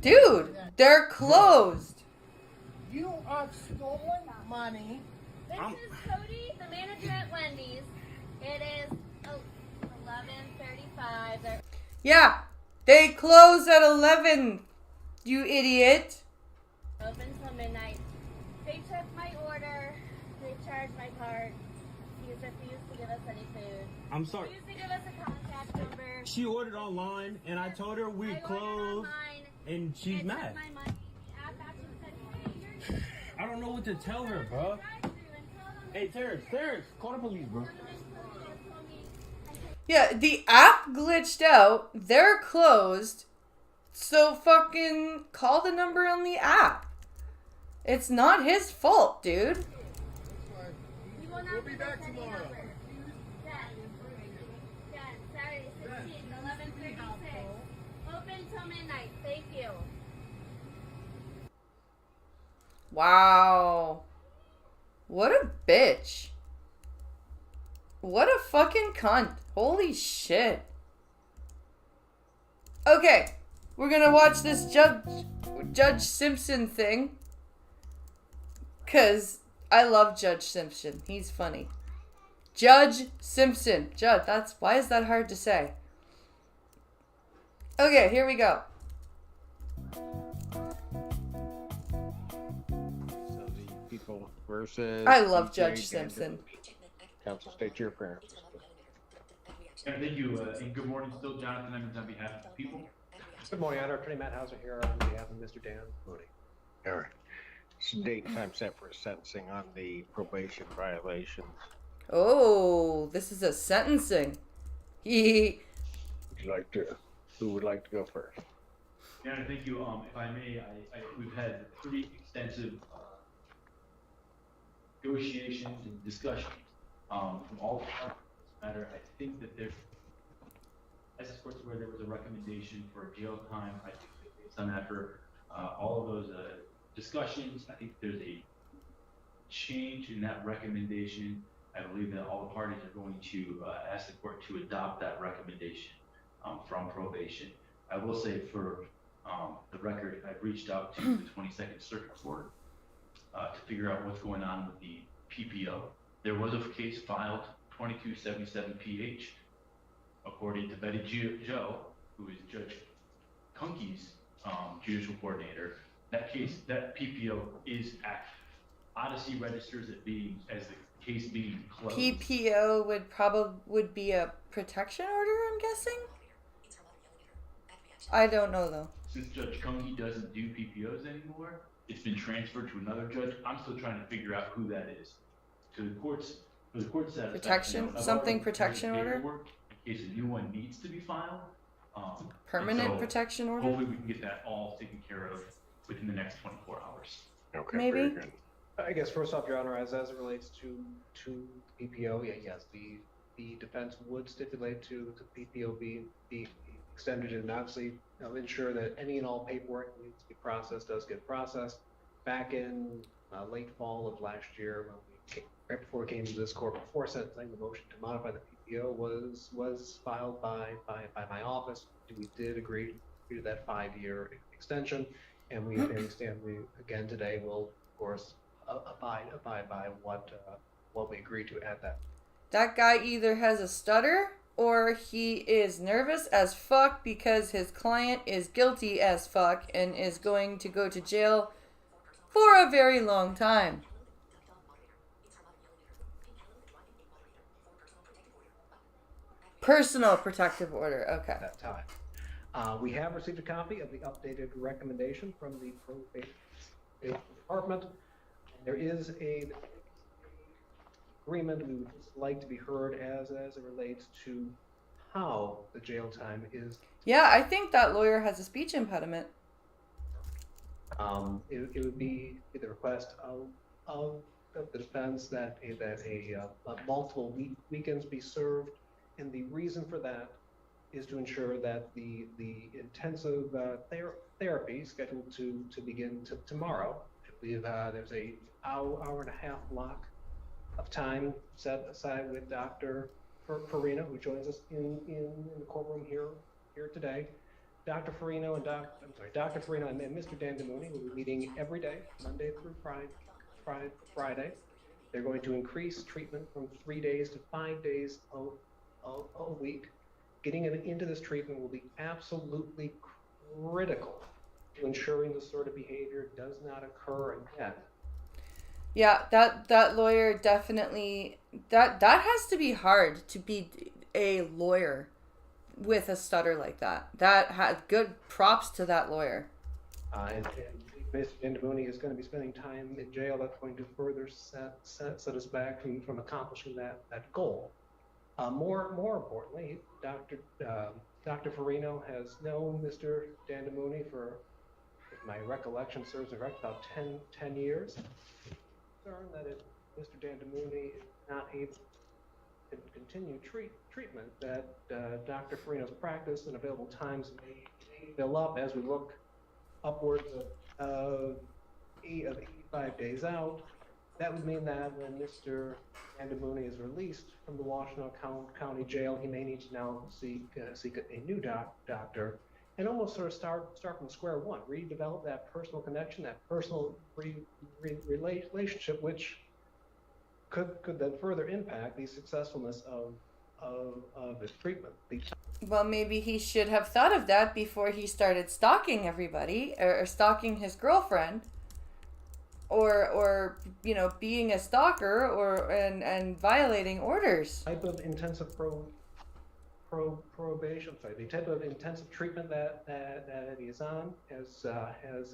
Dude, they're closed. You have stolen money. This is Cody, the manager at Wendy's. It is 11:35. Yeah, they close at 11, you idiot. Open till midnight. They took my order. They charged my card. He refused to give us any food. I'm sorry. Refused to give us a contact number. She ordered online, and I told her we closed, and she's mad. My money. Asked and said, hey, you're I don't know what to tell her, bro. Hey, Terrence, call the police, bro. Yeah, the app glitched out. They're closed. So fucking call the number on the app. It's not his fault, dude. We'll be back tomorrow. Wow. What a bitch. What a fucking cunt. Holy shit. Okay, we're gonna watch this Judge Simpson thing. Cause I love Judge Simpson. He's funny. Judge Simpson. Why is that hard to say? Okay, here we go. So the people versus I love DJ Judge Simpson. Council, state your appearance. Thank you, and good morning. Still Jonathan Emmons on behalf of the people. Good morning, Honor. Attorney Matt Hauser here on behalf of Mr. Dan Mooney. All right. Date and time set for sentencing on the probation violation. Oh, this is a sentencing. Who would like to go first? Yeah, thank you. If I may, we've had pretty extensive negotiations and discussions from all parties. Matter, I think that there, as this court's aware, there was a recommendation for jail time. I think that based on that, for all of those discussions, I think there's a change in that recommendation. I believe that all the parties are going to ask the court to adopt that recommendation from probation. I will say for the record, I've reached out to the 22nd Circuit Court to figure out what's going on with the PPO. There was a case filed, 2277PH, according to Betty Joe, who is Judge Kunke's judicial coordinator. That case, that PPO is active. Odyssey registers it being as the case being closed. PPO would be a protection order, I'm guessing? I don't know though. Since Judge Kunke doesn't do PPOs anymore, it's been transferred to another judge. I'm still trying to figure out who that is. To the court's satisfaction. Protection? Something protection order? In case a new one needs to be filed. Permanent protection order? Hopefully we can get that all taken care of within the next 24 hours. Okay, maybe. Very good. I guess first off, Your Honor, as it relates to PPO, yes, the defense would stipulate to the PPO be extended and obviously ensure that any and all paperwork that needs to be processed does get processed. Back in late fall of last year, when right before we came to this court, before sentencing, the motion to modify the PPO was filed by my office. We did agree to that 5-year extension, and we understand we again today will, of course, abide by what we agreed to at that. That guy either has a stutter or he is nervous as fuck because his client is guilty as fuck and is going to go to jail for a very long time. Personal protective order, okay. That time. We have received a copy of the updated recommendation from the probation department. There is a agreement we would like to be heard as it relates to how the jail time is. Yeah, I think that lawyer has a speech impediment. It would be the request of the defense that multiple weekends be served, and the reason for that is to ensure that the intensive therapy scheduled to begin tomorrow. I believe there's a hour and a half block of time set aside with Dr. Farina, who joins us in the courtroom here today. Dr. Farina and Mr. Dan Demooney will be meeting every day, Monday through Friday. They're going to increase treatment from 3 days to 5 days a week. Getting into this treatment will be absolutely critical to ensuring this sort of behavior does not occur again. Yeah, that lawyer definitely, that has to be hard to be a lawyer with a stutter like that. That had good props to that lawyer. And Mr. Demooney is going to be spending time in jail. That's going to further set us back from accomplishing that goal. More importantly, Dr. Farino has known Mr. Dan Demooney for, if my recollection serves me right, about 10 years. Concerned that if Mr. Dan Demooney is not able to continue treatment, that Dr. Farino's practice and available times may fill up as we look upwards of 80 days out. That would mean that when Mr. Andamuni is released from the Washtenaw County Jail, he may need to now seek a new doctor and almost sort of start from square one, redevelop that personal connection, that personal relationship, which could then further impact the successfulness of his treatment. Well, maybe he should have thought of that before he started stalking everybody or stalking his girlfriend. Or you know, being a stalker and violating orders. Type of intensive probation, the type of intensive treatment that he is on has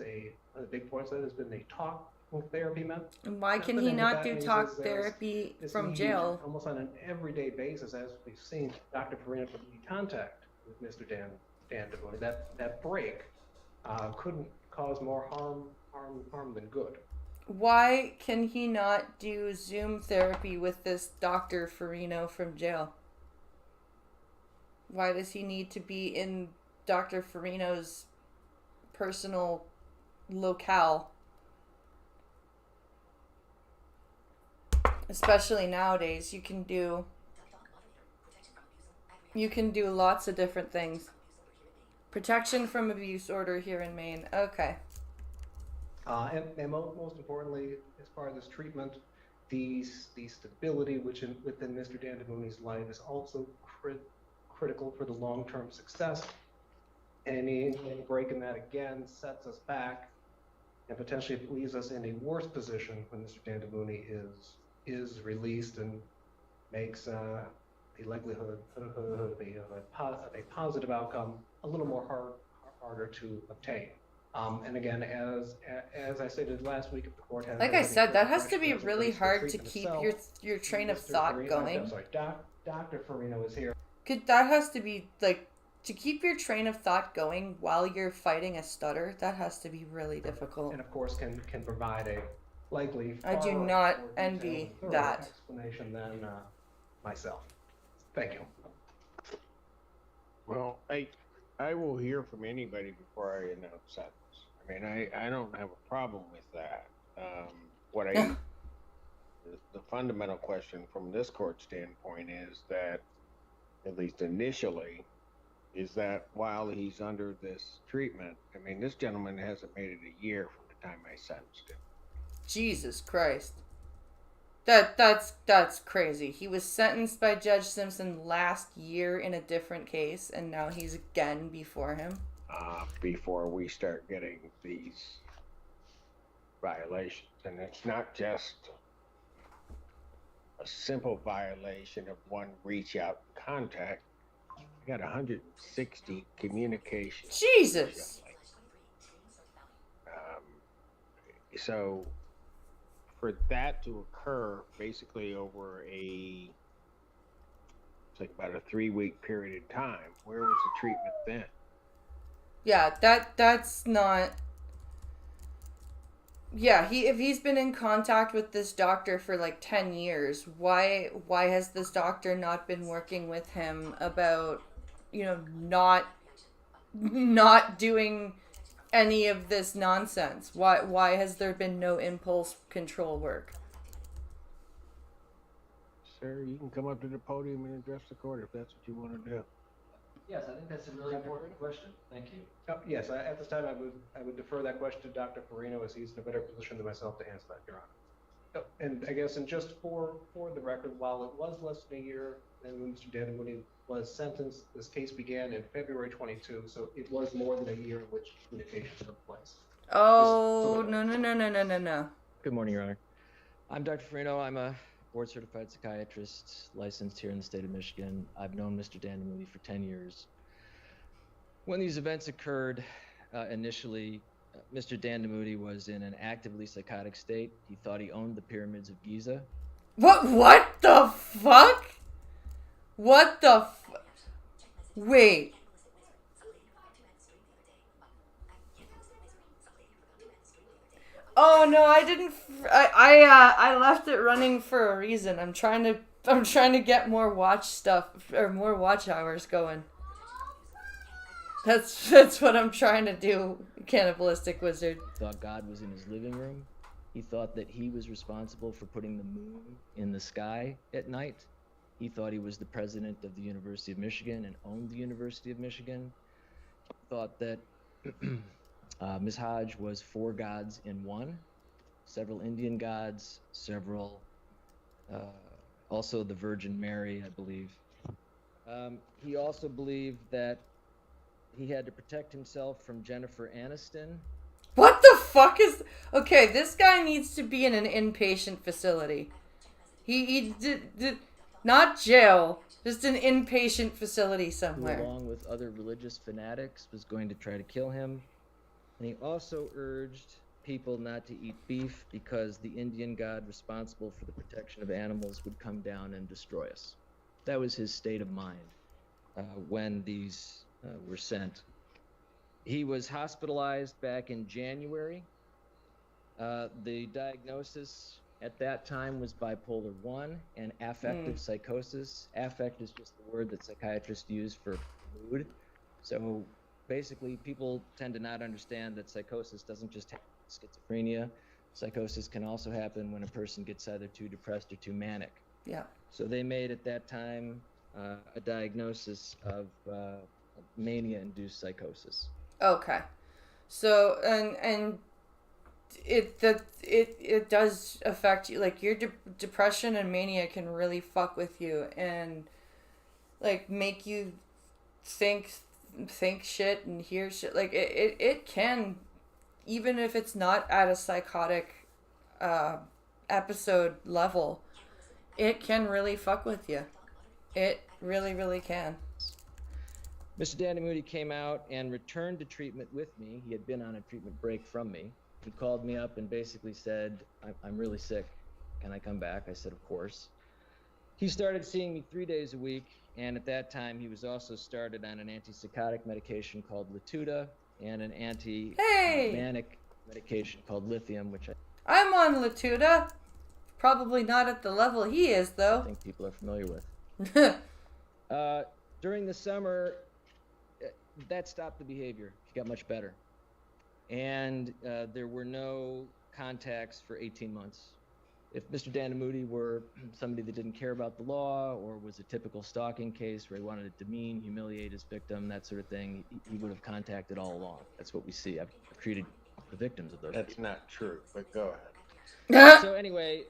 a big point that has been a talk therapy method. And why can he not do talk therapy from jail? Almost on an everyday basis, as we've seen Dr. Farina come in contact with Mr. Dan Devoni. That break couldn't cause more harm than good. Why can he not do Zoom therapy with this Dr. Farino from jail? Why does he need to be in Dr. Farino's personal locale? Especially nowadays, you can do lots of different things. Protection from abuse order here in Maine. Okay. And most importantly, as part of this treatment, the stability within Mr. Dandamoni's life is also critical for the long-term success. Any break in that again sets us back and potentially leaves us in a worse position when Mr. Dandamoni is released and makes the likelihood of a positive outcome a little more harder to obtain. And again, as I stated last week, if the court has, like I said, that has to be really hard to keep your train of thought going. I'm sorry, Dr. Farino is here. That has to be like, to keep your train of thought going while you're fighting a stutter. That has to be really difficult. And of course, can provide a likely. I do not envy that explanation than myself. Thank you. Well, I will hear from anybody before I announce sentence. I mean, I don't have a problem with that. The fundamental question from this court standpoint is that, at least initially, is that while he's under this treatment, I mean, this gentleman hasn't made it a year from the time I sentenced him. Jesus Christ. That's crazy. He was sentenced by Judge Simpson last year in a different case, and now he's again before him. Before we start getting these violations. And it's not just a simple violation of one reach out contact. I got 160 communications. Jesus! So for that to occur basically over about a 3-week period of time, where was the treatment then? Yeah, that's not. Yeah, if he's been in contact with this doctor for like 10 years, why has this doctor not been working with him about, you know, not doing any of this nonsense? Why has there been no impulse control work? Sir, you can come up to the podium and address the court if that's what you want to do. Yes, I think that's a really important question. Thank you. Yes, at this time I would defer that question to Dr. Farino, as he's in a better position than myself to answer that, Your Honor. And I guess, and just for the record, while it was less than a year than when Mr. Dandamoni was sentenced, this case began in February 22, so it was more than a year in which communication took place. Oh, no. Good morning, Your Honor. I'm Dr. Farino. I'm a board-certified psychiatrist licensed here in the state of Michigan. I've known Mr. Dandamudi for 10 years. When these events occurred, initially, Mr. Dandamudi was in an actively psychotic state. He thought he owned the pyramids of Giza. What the fuck? Wait. Oh no, I didn't. I left it running for a reason. I'm trying to get more watch stuff or more watch hours going. That's what I'm trying to do, Cannibalistic Wizard. Thought God was in his living room. He thought that he was responsible for putting the moon in the sky at night. He thought he was the president of the University of Michigan and owned the University of Michigan. He thought that Ms. Hodge was 4 gods in one, several Indian gods, several, also the Virgin Mary, I believe. He also believed that he had to protect himself from Jennifer Aniston. What the fuck is... Okay, this guy needs to be in an inpatient facility. He did not jail, just an inpatient facility somewhere. Who, along with other religious fanatics, was going to try to kill him. And he also urged people not to eat beef because the Indian god responsible for the protection of animals would come down and destroy us. That was his state of mind when these were sent. He was hospitalized back in January. The diagnosis at that time was bipolar 1 and affective psychosis. Affect is just the word that psychiatrists use for mood. So basically, people tend to not understand that psychosis doesn't just happen with schizophrenia. Psychosis can also happen when a person gets either too depressed or too manic. Yeah. So they made at that time a diagnosis of mania-induced psychosis. Okay. So, and it does affect you. Like, your depression and mania can really fuck with you and, like, make you think shit and hear shit. Like, it can, even if it's not at a psychotic episode level, it can really fuck with you. It really, really can. Mr. Danny Moody came out and returned to treatment with me. He had been on a treatment break from me. He called me up and basically said, I'm really sick. Can I come back? I said, of course. He started seeing me 3 days a week, and at that time he was also started on an antipsychotic medication called Latuda and an anti-manic medication called lithium, which I'm on Latuda. Probably not at the level he is, though. I think people are familiar with. During the summer, that stopped the behavior. He got much better. And there were no contacts for 18 months. If Mr. Moody were somebody that didn't care about the law or was a typical stalking case where he wanted to demean, humiliate his victim, that sort of thing, he would have contacted all along. That's what we see. I've treated the victims of those That's people. not true, but go ahead. So anyway,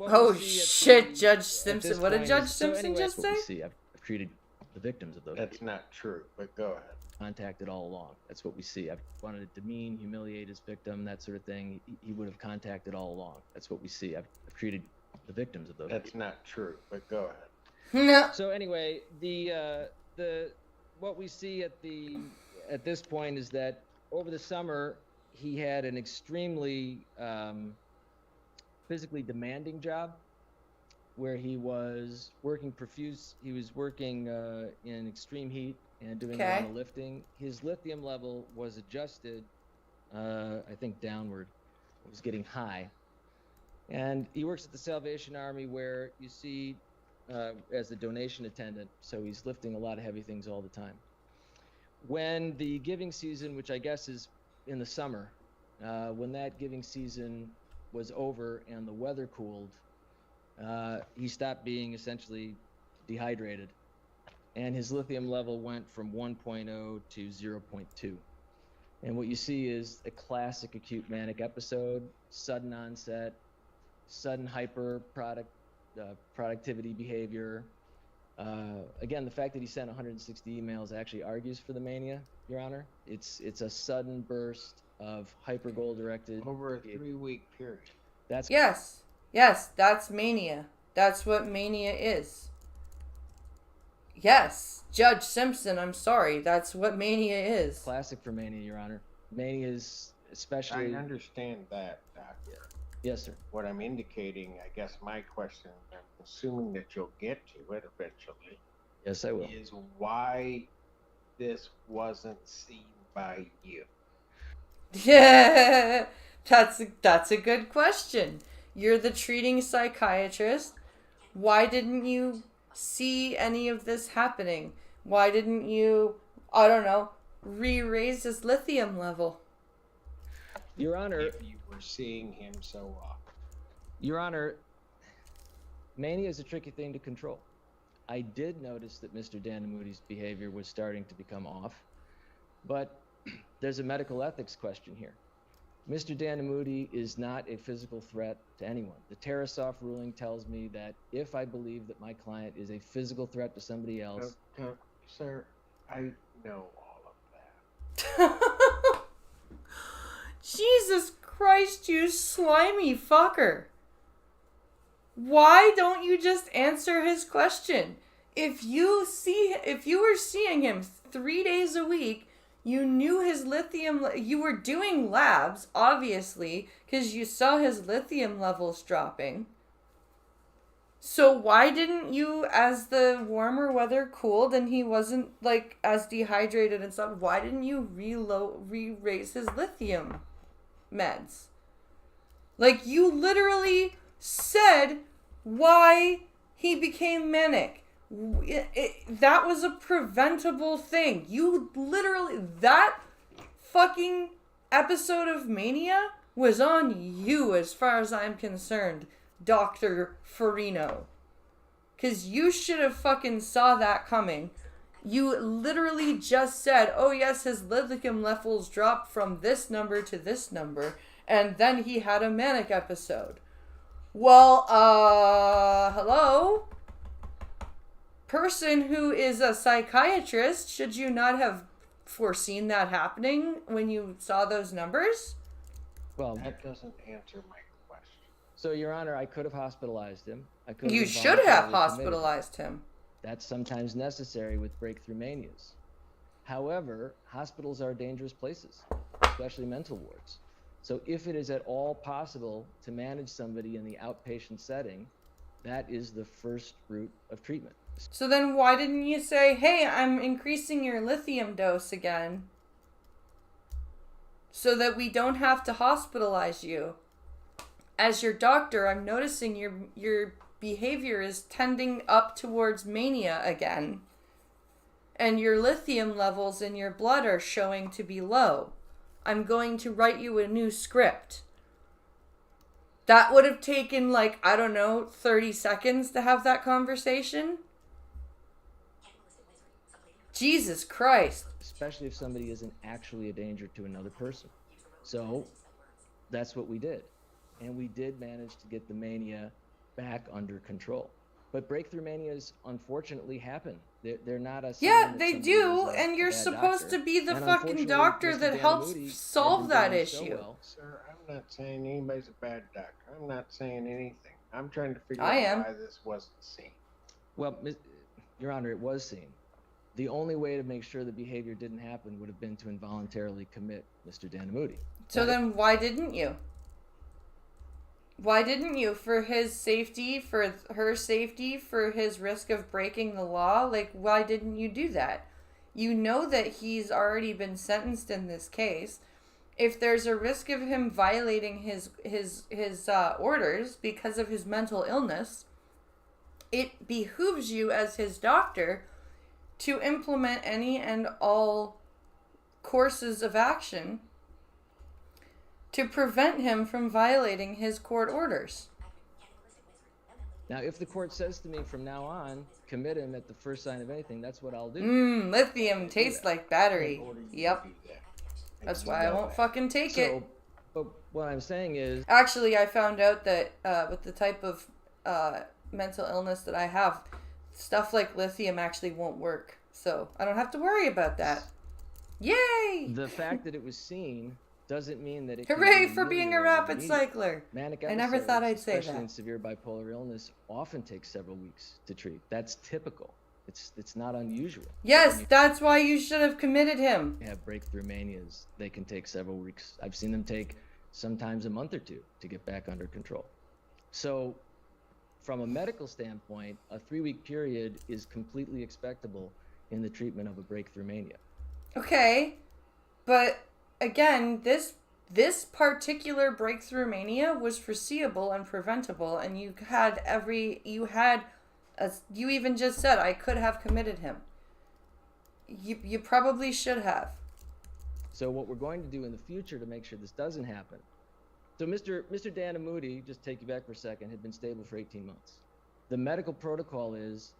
Oh shit, Judge Simpson. What did Judge Simpson just say? See, I've treated the victims of those That's people. not true, but go ahead. Contacted all along. That's what we see. I've wanted to demean, humiliate his victim, that sort of thing. He would have contacted all along. That's what we see. I've treated the victims of those That's people. not true, but go ahead. No. So anyway, what we see at this point is that over the summer he had an extremely physically demanding job where he was working He was working in extreme heat and doing a lot of lifting. His lithium level was adjusted, I think downward. It was getting high. And he works at the Salvation Army where you see as a donation attendant, so he's lifting a lot of heavy things all the time. When the giving season, which I guess is in the summer, when that giving season was over and the weather cooled, he stopped being essentially dehydrated. And his lithium level went from 1.0 to 0.2. And what you see is a classic acute manic episode, sudden onset, sudden productivity behavior. Again, the fact that he sent 160 emails actually argues for the mania, Your Honor. It's a sudden burst of hyper goal-directed over a 3-week period. That's yes, that's mania. That's what mania is. Yes, Judge Simpson, I'm sorry. That's what mania is. Classic for mania, Your Honor. Mania is especially... I understand that, Doctor. Yes, sir. What I'm indicating, I guess my question, I'm assuming that you'll get to it eventually. Yes, I will. Is why this wasn't seen by you. Yeah, that's a good question. You're the treating psychiatrist. Why didn't you see any of this happening? Why didn't you, I don't know, re-raise his lithium level? Your Honor, if you were seeing him so often. Your Honor, mania is a tricky thing to control. I did notice that Mr. Danamuti's behavior was starting to become off, but there's a medical ethics question here. Mr. Danamuti is not a physical threat to anyone. The Tarasoff ruling tells me that if I believe that my client is a physical threat to somebody else... Sir, I know all of that. Jesus Christ, you slimy fucker. Why don't you just answer his question? If you were seeing him 3 days a week, you knew his lithium, you were doing labs, obviously, because you saw his lithium levels dropping. So why didn't you, as the warmer weather cooled and he wasn't like as dehydrated and stuff, why didn't you re-raise his lithium meds? Like, you literally said why he became manic. That was a preventable thing. You literally, that fucking episode of Mania was on you as far as I'm concerned, Dr. Farino. Because you should have fucking saw that coming. You literally just said, oh yes, his lithium levels dropped from this number to this number, and then he had a manic episode. Well, hello? Person who is a psychiatrist, should you not have foreseen that happening when you saw those numbers? Well, that doesn't answer my question. So, Your Honor, I could have hospitalized him. You should have hospitalized him. That's sometimes necessary with breakthrough manias. However, hospitals are dangerous places, especially mental wards. So if it is at all possible to manage somebody in the outpatient setting, that is the first route of treatment. So then why didn't you say, hey, I'm increasing your lithium dose again so that we don't have to hospitalize you? As your doctor, I'm noticing your behavior is tending up towards mania again. And your lithium levels in your blood are showing to be low. I'm going to write you a new script. That would have taken, like, I don't know, 30 seconds to have that conversation. Jesus Christ. Especially if somebody isn't actually a danger to another person. So that's what we did. And we did manage to get the mania back under control. But breakthrough manias unfortunately happen. They're not a... Yeah, they do, and you're supposed to be the fucking doctor that helps solve that issue. Sir, I'm not saying anybody's a bad doctor. I'm not saying anything. I'm trying to figure out why this wasn't seen. Well, Your Honor, it was seen. The only way to make sure the behavior didn't happen would have been to involuntarily commit Mr. Danamuti. So then why didn't you? Why didn't you? For his safety, for her safety, for his risk of breaking the law? Like, why didn't you do that? You know that he's already been sentenced in this case. If there's a risk of him violating his orders because of his mental illness, it behooves you as his doctor to implement any and all courses of action to prevent him from violating his court orders. Now, if the court says to me from now on, commit him at the first sign of anything, that's what I'll do. Lithium tastes like battery. Yep. That's why I won't fucking take it. But what I'm saying is... Actually, I found out that with the type of mental illness that I have, stuff like lithium actually won't work. So I don't have to worry about that. Yay! The fact that it was seen doesn't mean that it... Hooray for being a rapid cycler! Manic I never thought I'd say that. Especially in severe bipolar illness, often takes several weeks to treat. That's typical. It's not unusual. Yes, that's why you should have committed him. Have breakthrough manias. They can take several weeks. I've seen them take sometimes a month or two to get back under control. So from a medical standpoint, a 3-week period is completely expectable in the treatment of a breakthrough mania. Okay, but again, this particular breakthrough mania was foreseeable and preventable, and you even just said I could have committed him. You probably should have. So what we're going to do in the future to make sure this doesn't happen. So Mr. Danamudi, just take you back for a second, had been stable for 18 months. The medical protocol is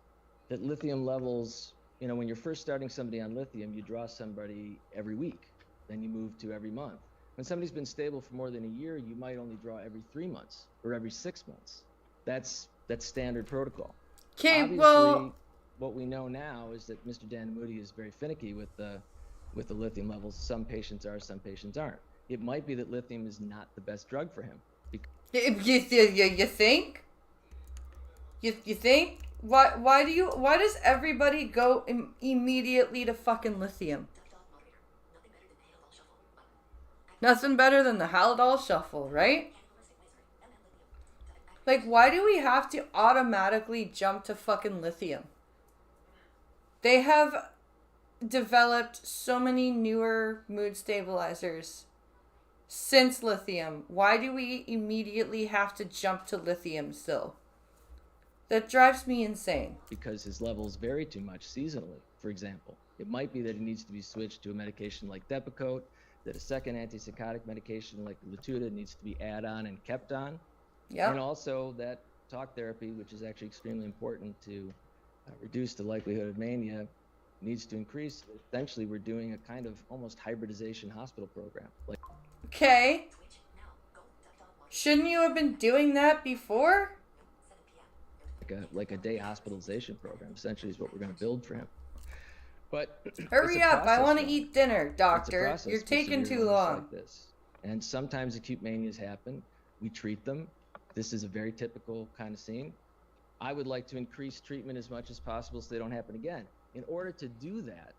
that lithium levels, when you're first starting somebody on lithium, you draw somebody every week, then you move to every month. When somebody's been stable for more than a year, you might only draw every 3 months or every 6 months. That's standard protocol. Okay, Obviously, well, what we know now is that Mr. Danamudi is very finicky with the lithium levels. Some patients are, some patients aren't. It might be that lithium is not the best drug for him. you think? You think? Why does everybody go immediately to fucking lithium? Nothing better than the Haldol shuffle, right? Like, why do we have to automatically jump to fucking lithium? They have developed so many newer mood stabilizers since lithium. Why do we immediately have to jump to lithium still? That drives me insane. Because his levels vary too much seasonally, for example. It might be that he needs to be switched to a medication like Depakote, that a second antipsychotic medication like Latuda needs to be add-on and kept on. Yep. And also that talk therapy, which is actually extremely important to reduce the likelihood of mania, needs to increase. Essentially, we're doing a kind of almost hybridization hospital program. Okay. Shouldn't you have been doing that before? Like a day hospitalization program, essentially, is what we're going to build for him. But hurry up! I want to eat dinner, doctor. It's a You're process taking for severe too illness long. like this. And sometimes acute manias happen. We treat them. This is a very typical kind of scene. I would like to increase treatment as much as possible so they don't happen again. In order to do that,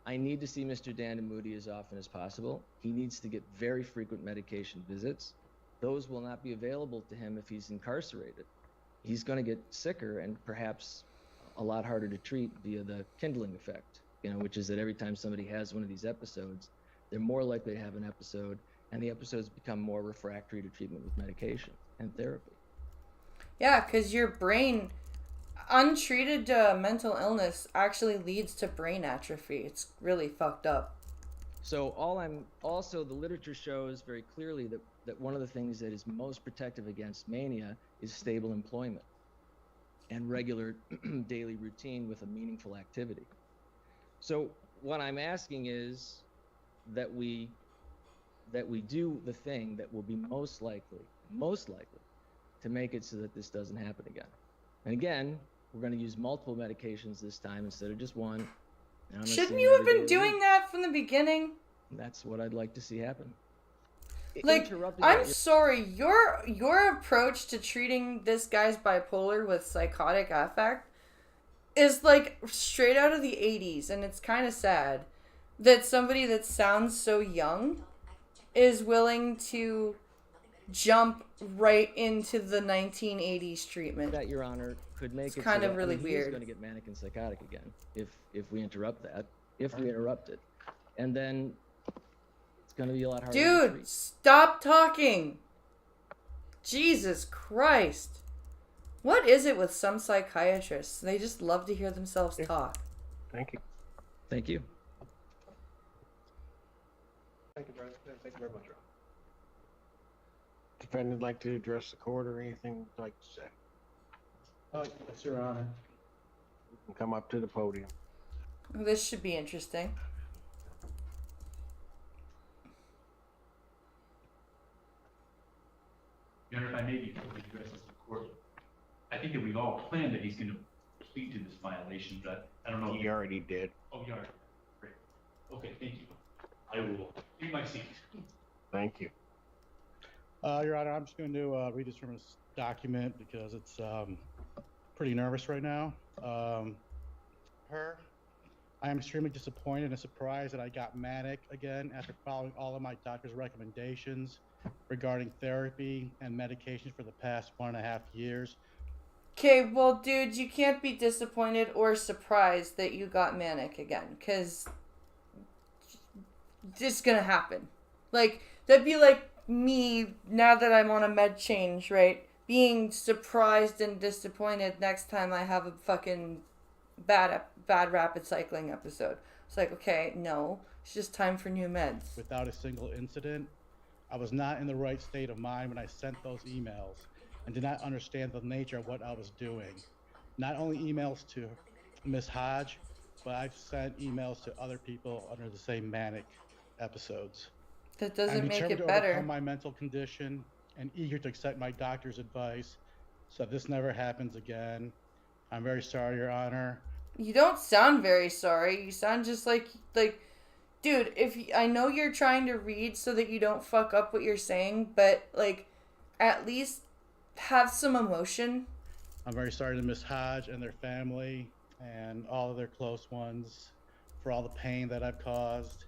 I need to see Mr. Danamudi as often as possible. He needs to get very frequent medication visits. Those will not be available to him if he's incarcerated. He's going to get sicker and perhaps a lot harder to treat via the kindling effect, which is that every time somebody has one of these episodes, they're more likely to have an episode, and the episodes become more refractory to treatment with medication and therapy. Yeah, because your brain, untreated mental illness actually leads to brain atrophy. It's really fucked up. So the literature shows very clearly that one of the things that is most protective against mania is stable employment and regular daily routine with a meaningful activity. So what I'm asking is that we do the thing that will be most likely to make it so that this doesn't happen again. And again, we're going to use multiple medications this time instead of just one. Shouldn't you have been doing that from the beginning? That's what I'd like to see happen. Like, I'm sorry, your approach to treating this guy's bipolar with psychotic affect is like straight out of the 80s, and it's kind of sad that somebody that sounds so young is willing to jump right into the 1980s treatment. That, Your Honor, could make it's kind of really weird. He's weird. Going to get manic and psychotic again if we interrupt that. If we interrupt it, and then it's going to be a lot harder. Dude, stop talking. Jesus Christ. What is it with some psychiatrists? They just love to hear themselves talk. Thank you. Thank you. Thank you, Brad. Thank you very much, Rob. Defendant like to address the court or anything you'd like to say? Yes, Your Honor. You can come up to the podium. This should be interesting. Your Honor, if I may be able to address this to the court, I think that we've all planned that he's going to plead to this violation, but I don't know. He already did. Oh, you already. Great. Okay, thank you. I will leave my seat. Thank you. Your Honor, I'm just going to read this from his document because it's pretty nervous right now. I am extremely disappointed and surprised that I got manic again after following all of my doctor's recommendations regarding therapy and medications for the past 1.5 years. Okay, well, dude, you can't be disappointed or surprised that you got manic again, because it's gonna happen. Like, that'd be like me, now that I'm on a med change, right? Being surprised and disappointed next time I have a fucking bad bad rapid cycling episode. It's like, okay, no, it's just time for new meds. Without a single incident. I was not in the right state of mind when I sent those emails and did not understand the nature of what I was doing. Not only emails to Miss Hodge, but I've sent emails to other people under the same manic episodes. That doesn't I'm make determined it to better. overcome my mental condition and eager to accept my doctor's advice so this never happens again. I'm very sorry, Your Honor. You don't sound very sorry. You sound just like, dude, I know you're trying to read so that you don't fuck up what you're saying, but, like, at least have some emotion. I'm very sorry to Miss Hodge and their family and all of their close ones for all the pain that I've caused.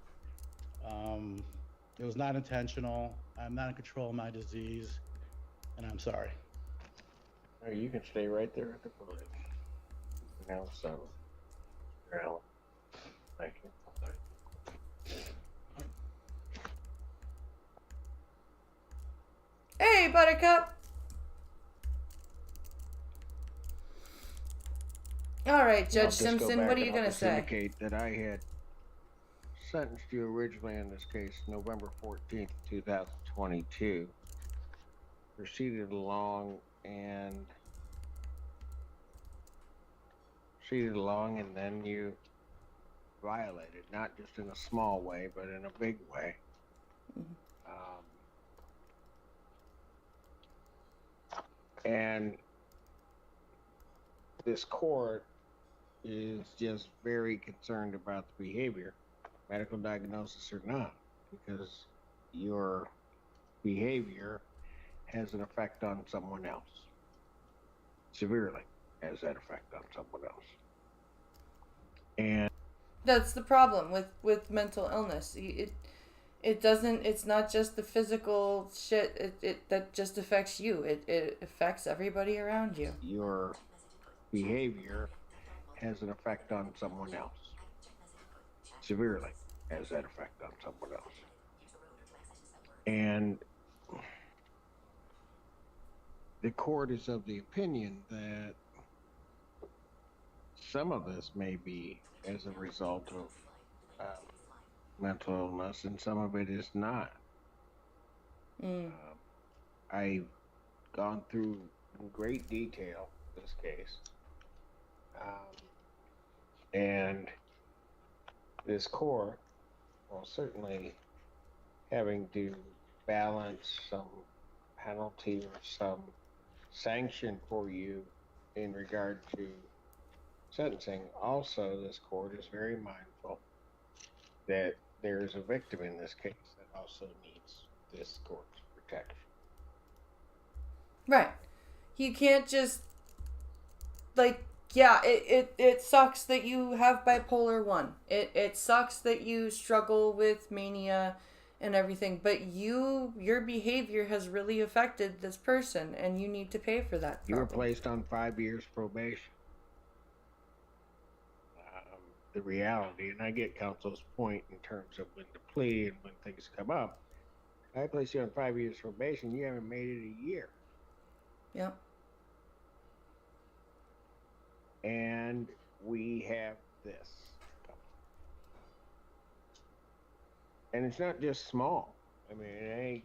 It was not intentional. I'm not in control of my disease, and I'm sorry. Oh, you can stay right there at the podium. Now, so, Alan, thank you. Hey, Buttercup. All right, Judge Simpson, what are you going to say? Indicate that I had sentenced you originally in this case November 14th, 2022. Proceeded along and then you violated, not just in a small way, but in a big way. And this court is just very concerned about the behavior, medical diagnosis or not, because your behavior has an effect on someone else. Severely has that effect on someone else. And that's the problem with mental illness. It's not just the physical shit that just affects you. It affects everybody around you. Your behavior has an effect on someone else. Severely has that effect on someone else. And the court is of the opinion that some of this may be as a result of mental illness, and some of it is not. I've gone through in great detail this case, and this court will certainly having to balance some penalty or some sanction for you in regard to sentencing. Also, this court is very mindful that there is a victim in this case that also needs this court's protection. Right. You can't just, like, yeah, it sucks that you have bipolar 1. It sucks that you struggle with mania and everything, but your behavior has really affected this person, and you need to pay for that. You were placed on 5 years probation. The reality, and I get counsel's point in terms of when to plea and when things come up. I place you on 5 years probation, you haven't made it a year. Yep. And we have this. And it's not just small. I mean, it ain't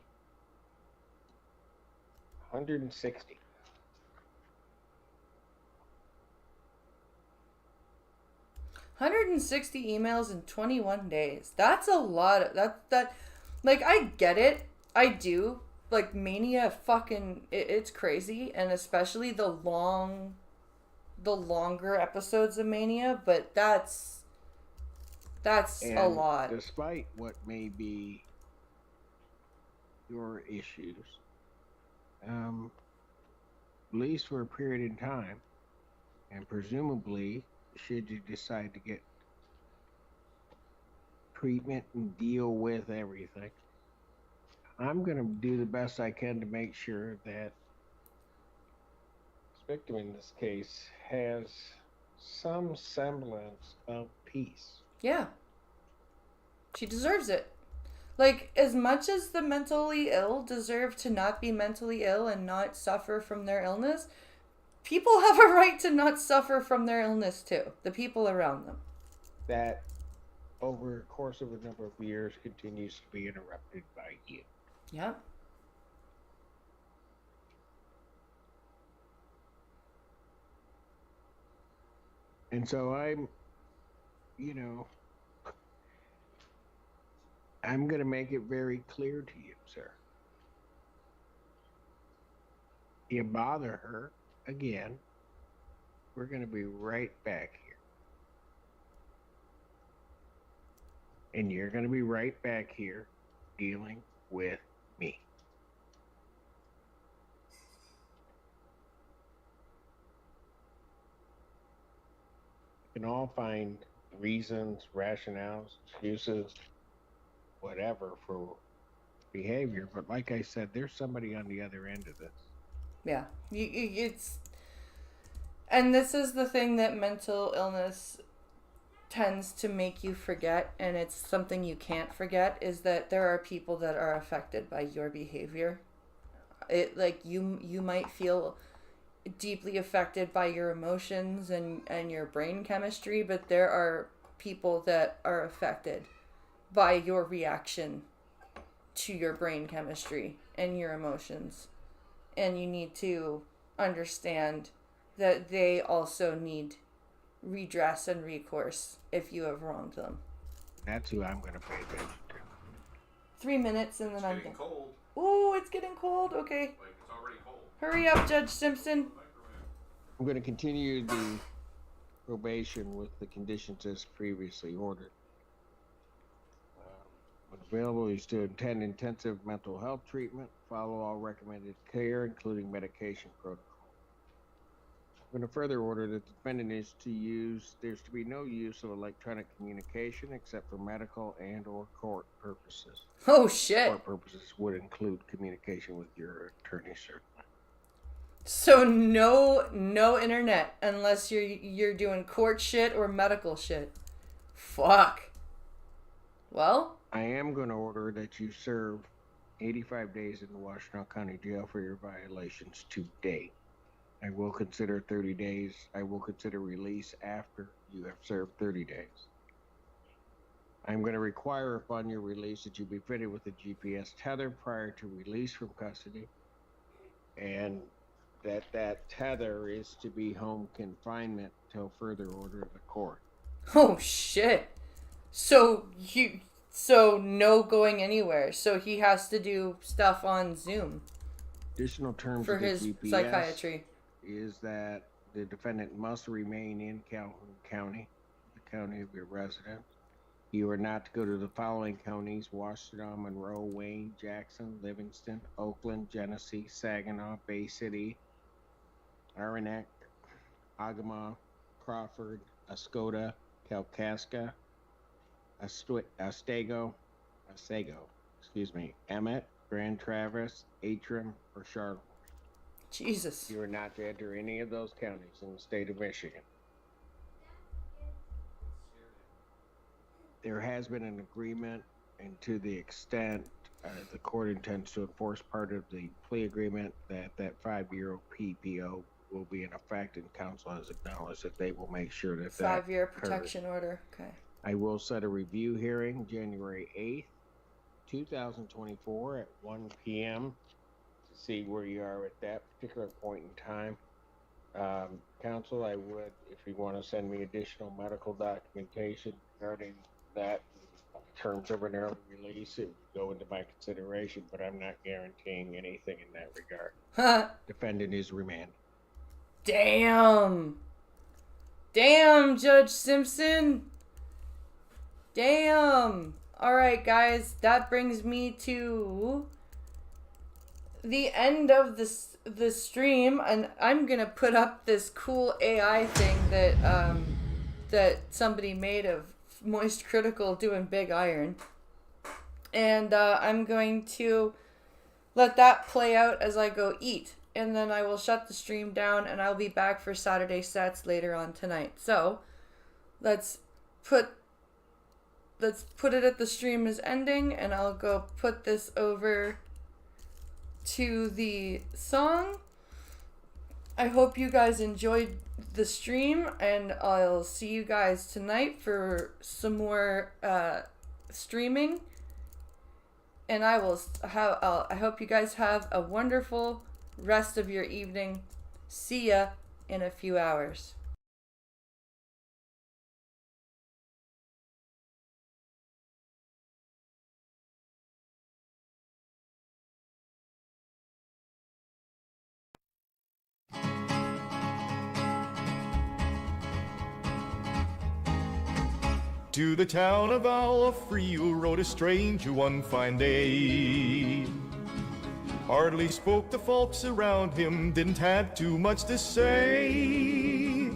160. emails in 21 days. That's a lot of that. Like, I get it. I do. Like, mania fucking it's crazy, and especially the longer episodes of mania, but that's and a lot. Despite what may be your issues, at least for a period in time, and presumably, should you decide to get treatment and deal with everything, I'm going to do the best I can to make sure that this victim in this case has some semblance of peace. Yeah. She deserves it. Like, as much as the mentally ill deserve to not be mentally ill and not suffer from their illness, people have a right to not suffer from their illness too. The people around them. That over the course of a number of years continues to be interrupted by you. Yep. And so I'm going to make it very clear to you, sir. You bother her again, we're going to be right back here. And you're going to be right back here dealing with me. You can all find reasons, rationales, excuses, whatever for behavior, but like I said, there's somebody on the other end of this. Yeah, and this is the thing that mental illness tends to make you forget, and it's something you can't forget, is that there are people that are affected by your behavior. It, like, you might feel deeply affected by your emotions and your brain chemistry, but there are people that are affected by your reaction to your brain chemistry and your emotions. And you need to understand that they also need redress and recourse if you have wronged them. That's who I'm going to pay attention to. 3 minutes and then I'm done. Cold. Ooh, it's getting cold. Okay. Like, it's already cold. Hurry up, Judge Simpson. I'm going to continue the probation with the conditions as previously ordered. When available, he's to attend intensive mental health treatment, follow all recommended care, including medication protocol. I'm going to further order that the defendant there's to be no use of electronic communication except for medical and or court purposes. Oh, shit. Court purposes would include communication with your attorney, certainly. So no internet unless you're doing court shit or medical shit. Fuck. Well, I am going to order that you serve 85 days in the Washtenaw County Jail for your violations today. I will consider 30 days. I will consider release after you have served 30 days. I'm going to require upon your release that you be fitted with a GPS tether prior to release from custody, and that tether is to be home confinement till further order of the court. oh shit. So no going anywhere. So he has to do stuff on Zoom. Additional terms for of the his GPS psychiatry is that the defendant must remain in Calhoun County, the county of your residence. You are not to go to the following counties: Washtenaw, Monroe, Wayne, Jackson, Livingston, Oakland, Genesee, Saginaw, Bay City, Aranac, Ogama, Crawford, Ascota, Kalkaska, Otsego, Emmett, Grand Traverse, Atrim, or Charlotte. Jesus. You are not to enter any of those counties in the state of Michigan. There has been an agreement, and to the extent the court intends to enforce part of the plea agreement, that 5-year PPO will be in effect, and counsel has acknowledged that they will make sure that 5-year protection order. Okay. I will set a review hearing January 8th, 2024 at 1 p.m. to see where you are at that particular point in time. Counsel, I would, if you want to send me additional medical documentation regarding that in terms of an early release, it would go into my consideration, but I'm not guaranteeing anything in that regard. Defendant is remanded. Damn, Judge Simpson. Damn. All right, guys, that brings me to the end of the stream, and I'm gonna put up this cool AI thing that somebody made of Moist Critical doing Big Iron, and I'm going to let that play out as I go eat, and then I will shut the stream down, and I'll be back for Saturday sets later on tonight. So let's put it at the stream is ending, and I'll go put this over to the song. I hope you guys enjoyed the stream, and I'll see you guys tonight for some more streaming. And I hope you guys have a wonderful rest of your evening. See ya in a few hours. To the town of Free rode a stranger one fine day. Hardly spoke to folks around him, didn't have too much to say.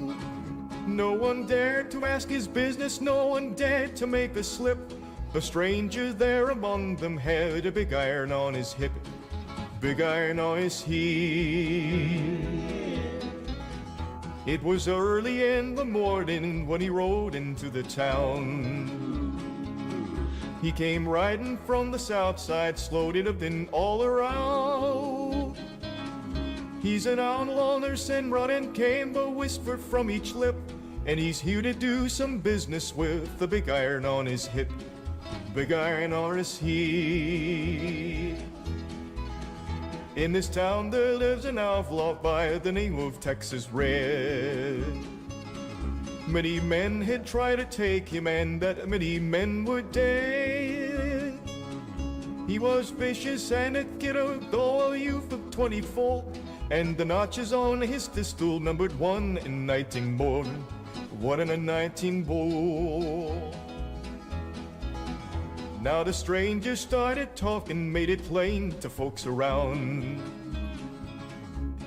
No one dared to ask his business, no one dared to make a slip. The stranger there among them had a big iron on his hip, big iron on his heel. It was early in the morning when he rode into the town. He came riding from the south side, slowed it up and all around. He's an outlaw, nurse and running, came a whisper from each lip, and he's here to do some business with the big iron on his hip, big iron on his heel. In this town there lives an outlaw by the name of Texas Red. Many men had tried to take him, and that many men were dead. He was vicious and a killer, though a youth of 24, and the notches on his pistol numbered 1 in 19 more, 1 in a 19 bore. Now the stranger started talking, made it plain to folks around.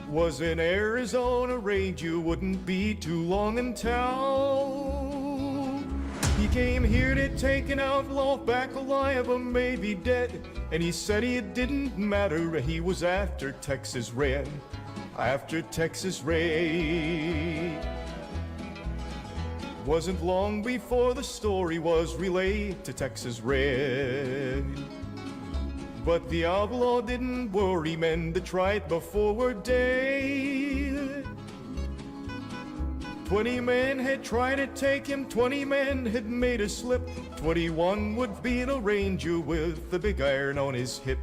Was in Arizona Ranger, wouldn't be too long in town. He came here to take an outlaw back alive or maybe dead, and he said it didn't matter, he was after Texas Red, after Texas Red. Wasn't long before the story was relayed to Texas Red. But the outlaw didn't worry, men that tried before were dead. 20 men had tried to take him, 20 men had made a slip. 21 would be the ranger with the big iron on his hip,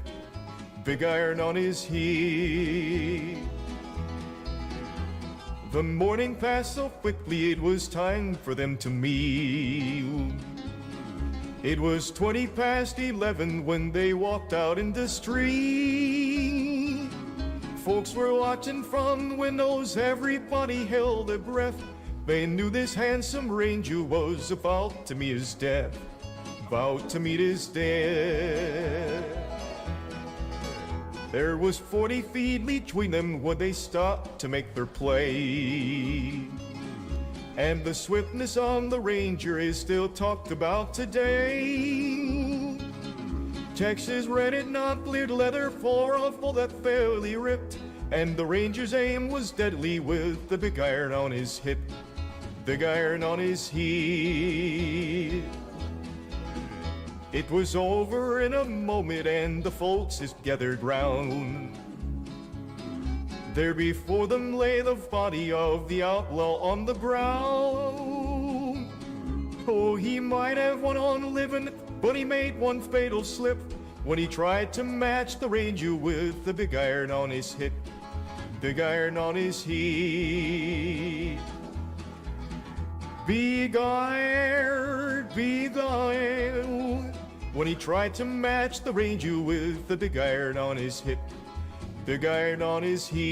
big iron on his heel. The morning passed so quickly, it was time for them to meet. It was 20 past 11 when they walked out in the street. Folks were watching from the windows, everybody held their breath. They knew this handsome ranger was about to meet his death, about to meet his death. There was 40 feet between them when they stopped to make their play. And the swiftness on the ranger is still talked about today. Texas Red had not cleared leather for a full that fairly ripped, and the ranger's aim was deadly with the big iron on his hip, big iron on his heel. It was over in a moment and the folks is gathered round. There before them lay the body of the outlaw on the ground. Oh, he might have went on living, but he made one fatal slip when he tried to match the ranger with the big iron on his hip, big iron on his heel. Big iron, when he tried to match the ranger with the big iron on his hip, big iron on his heel.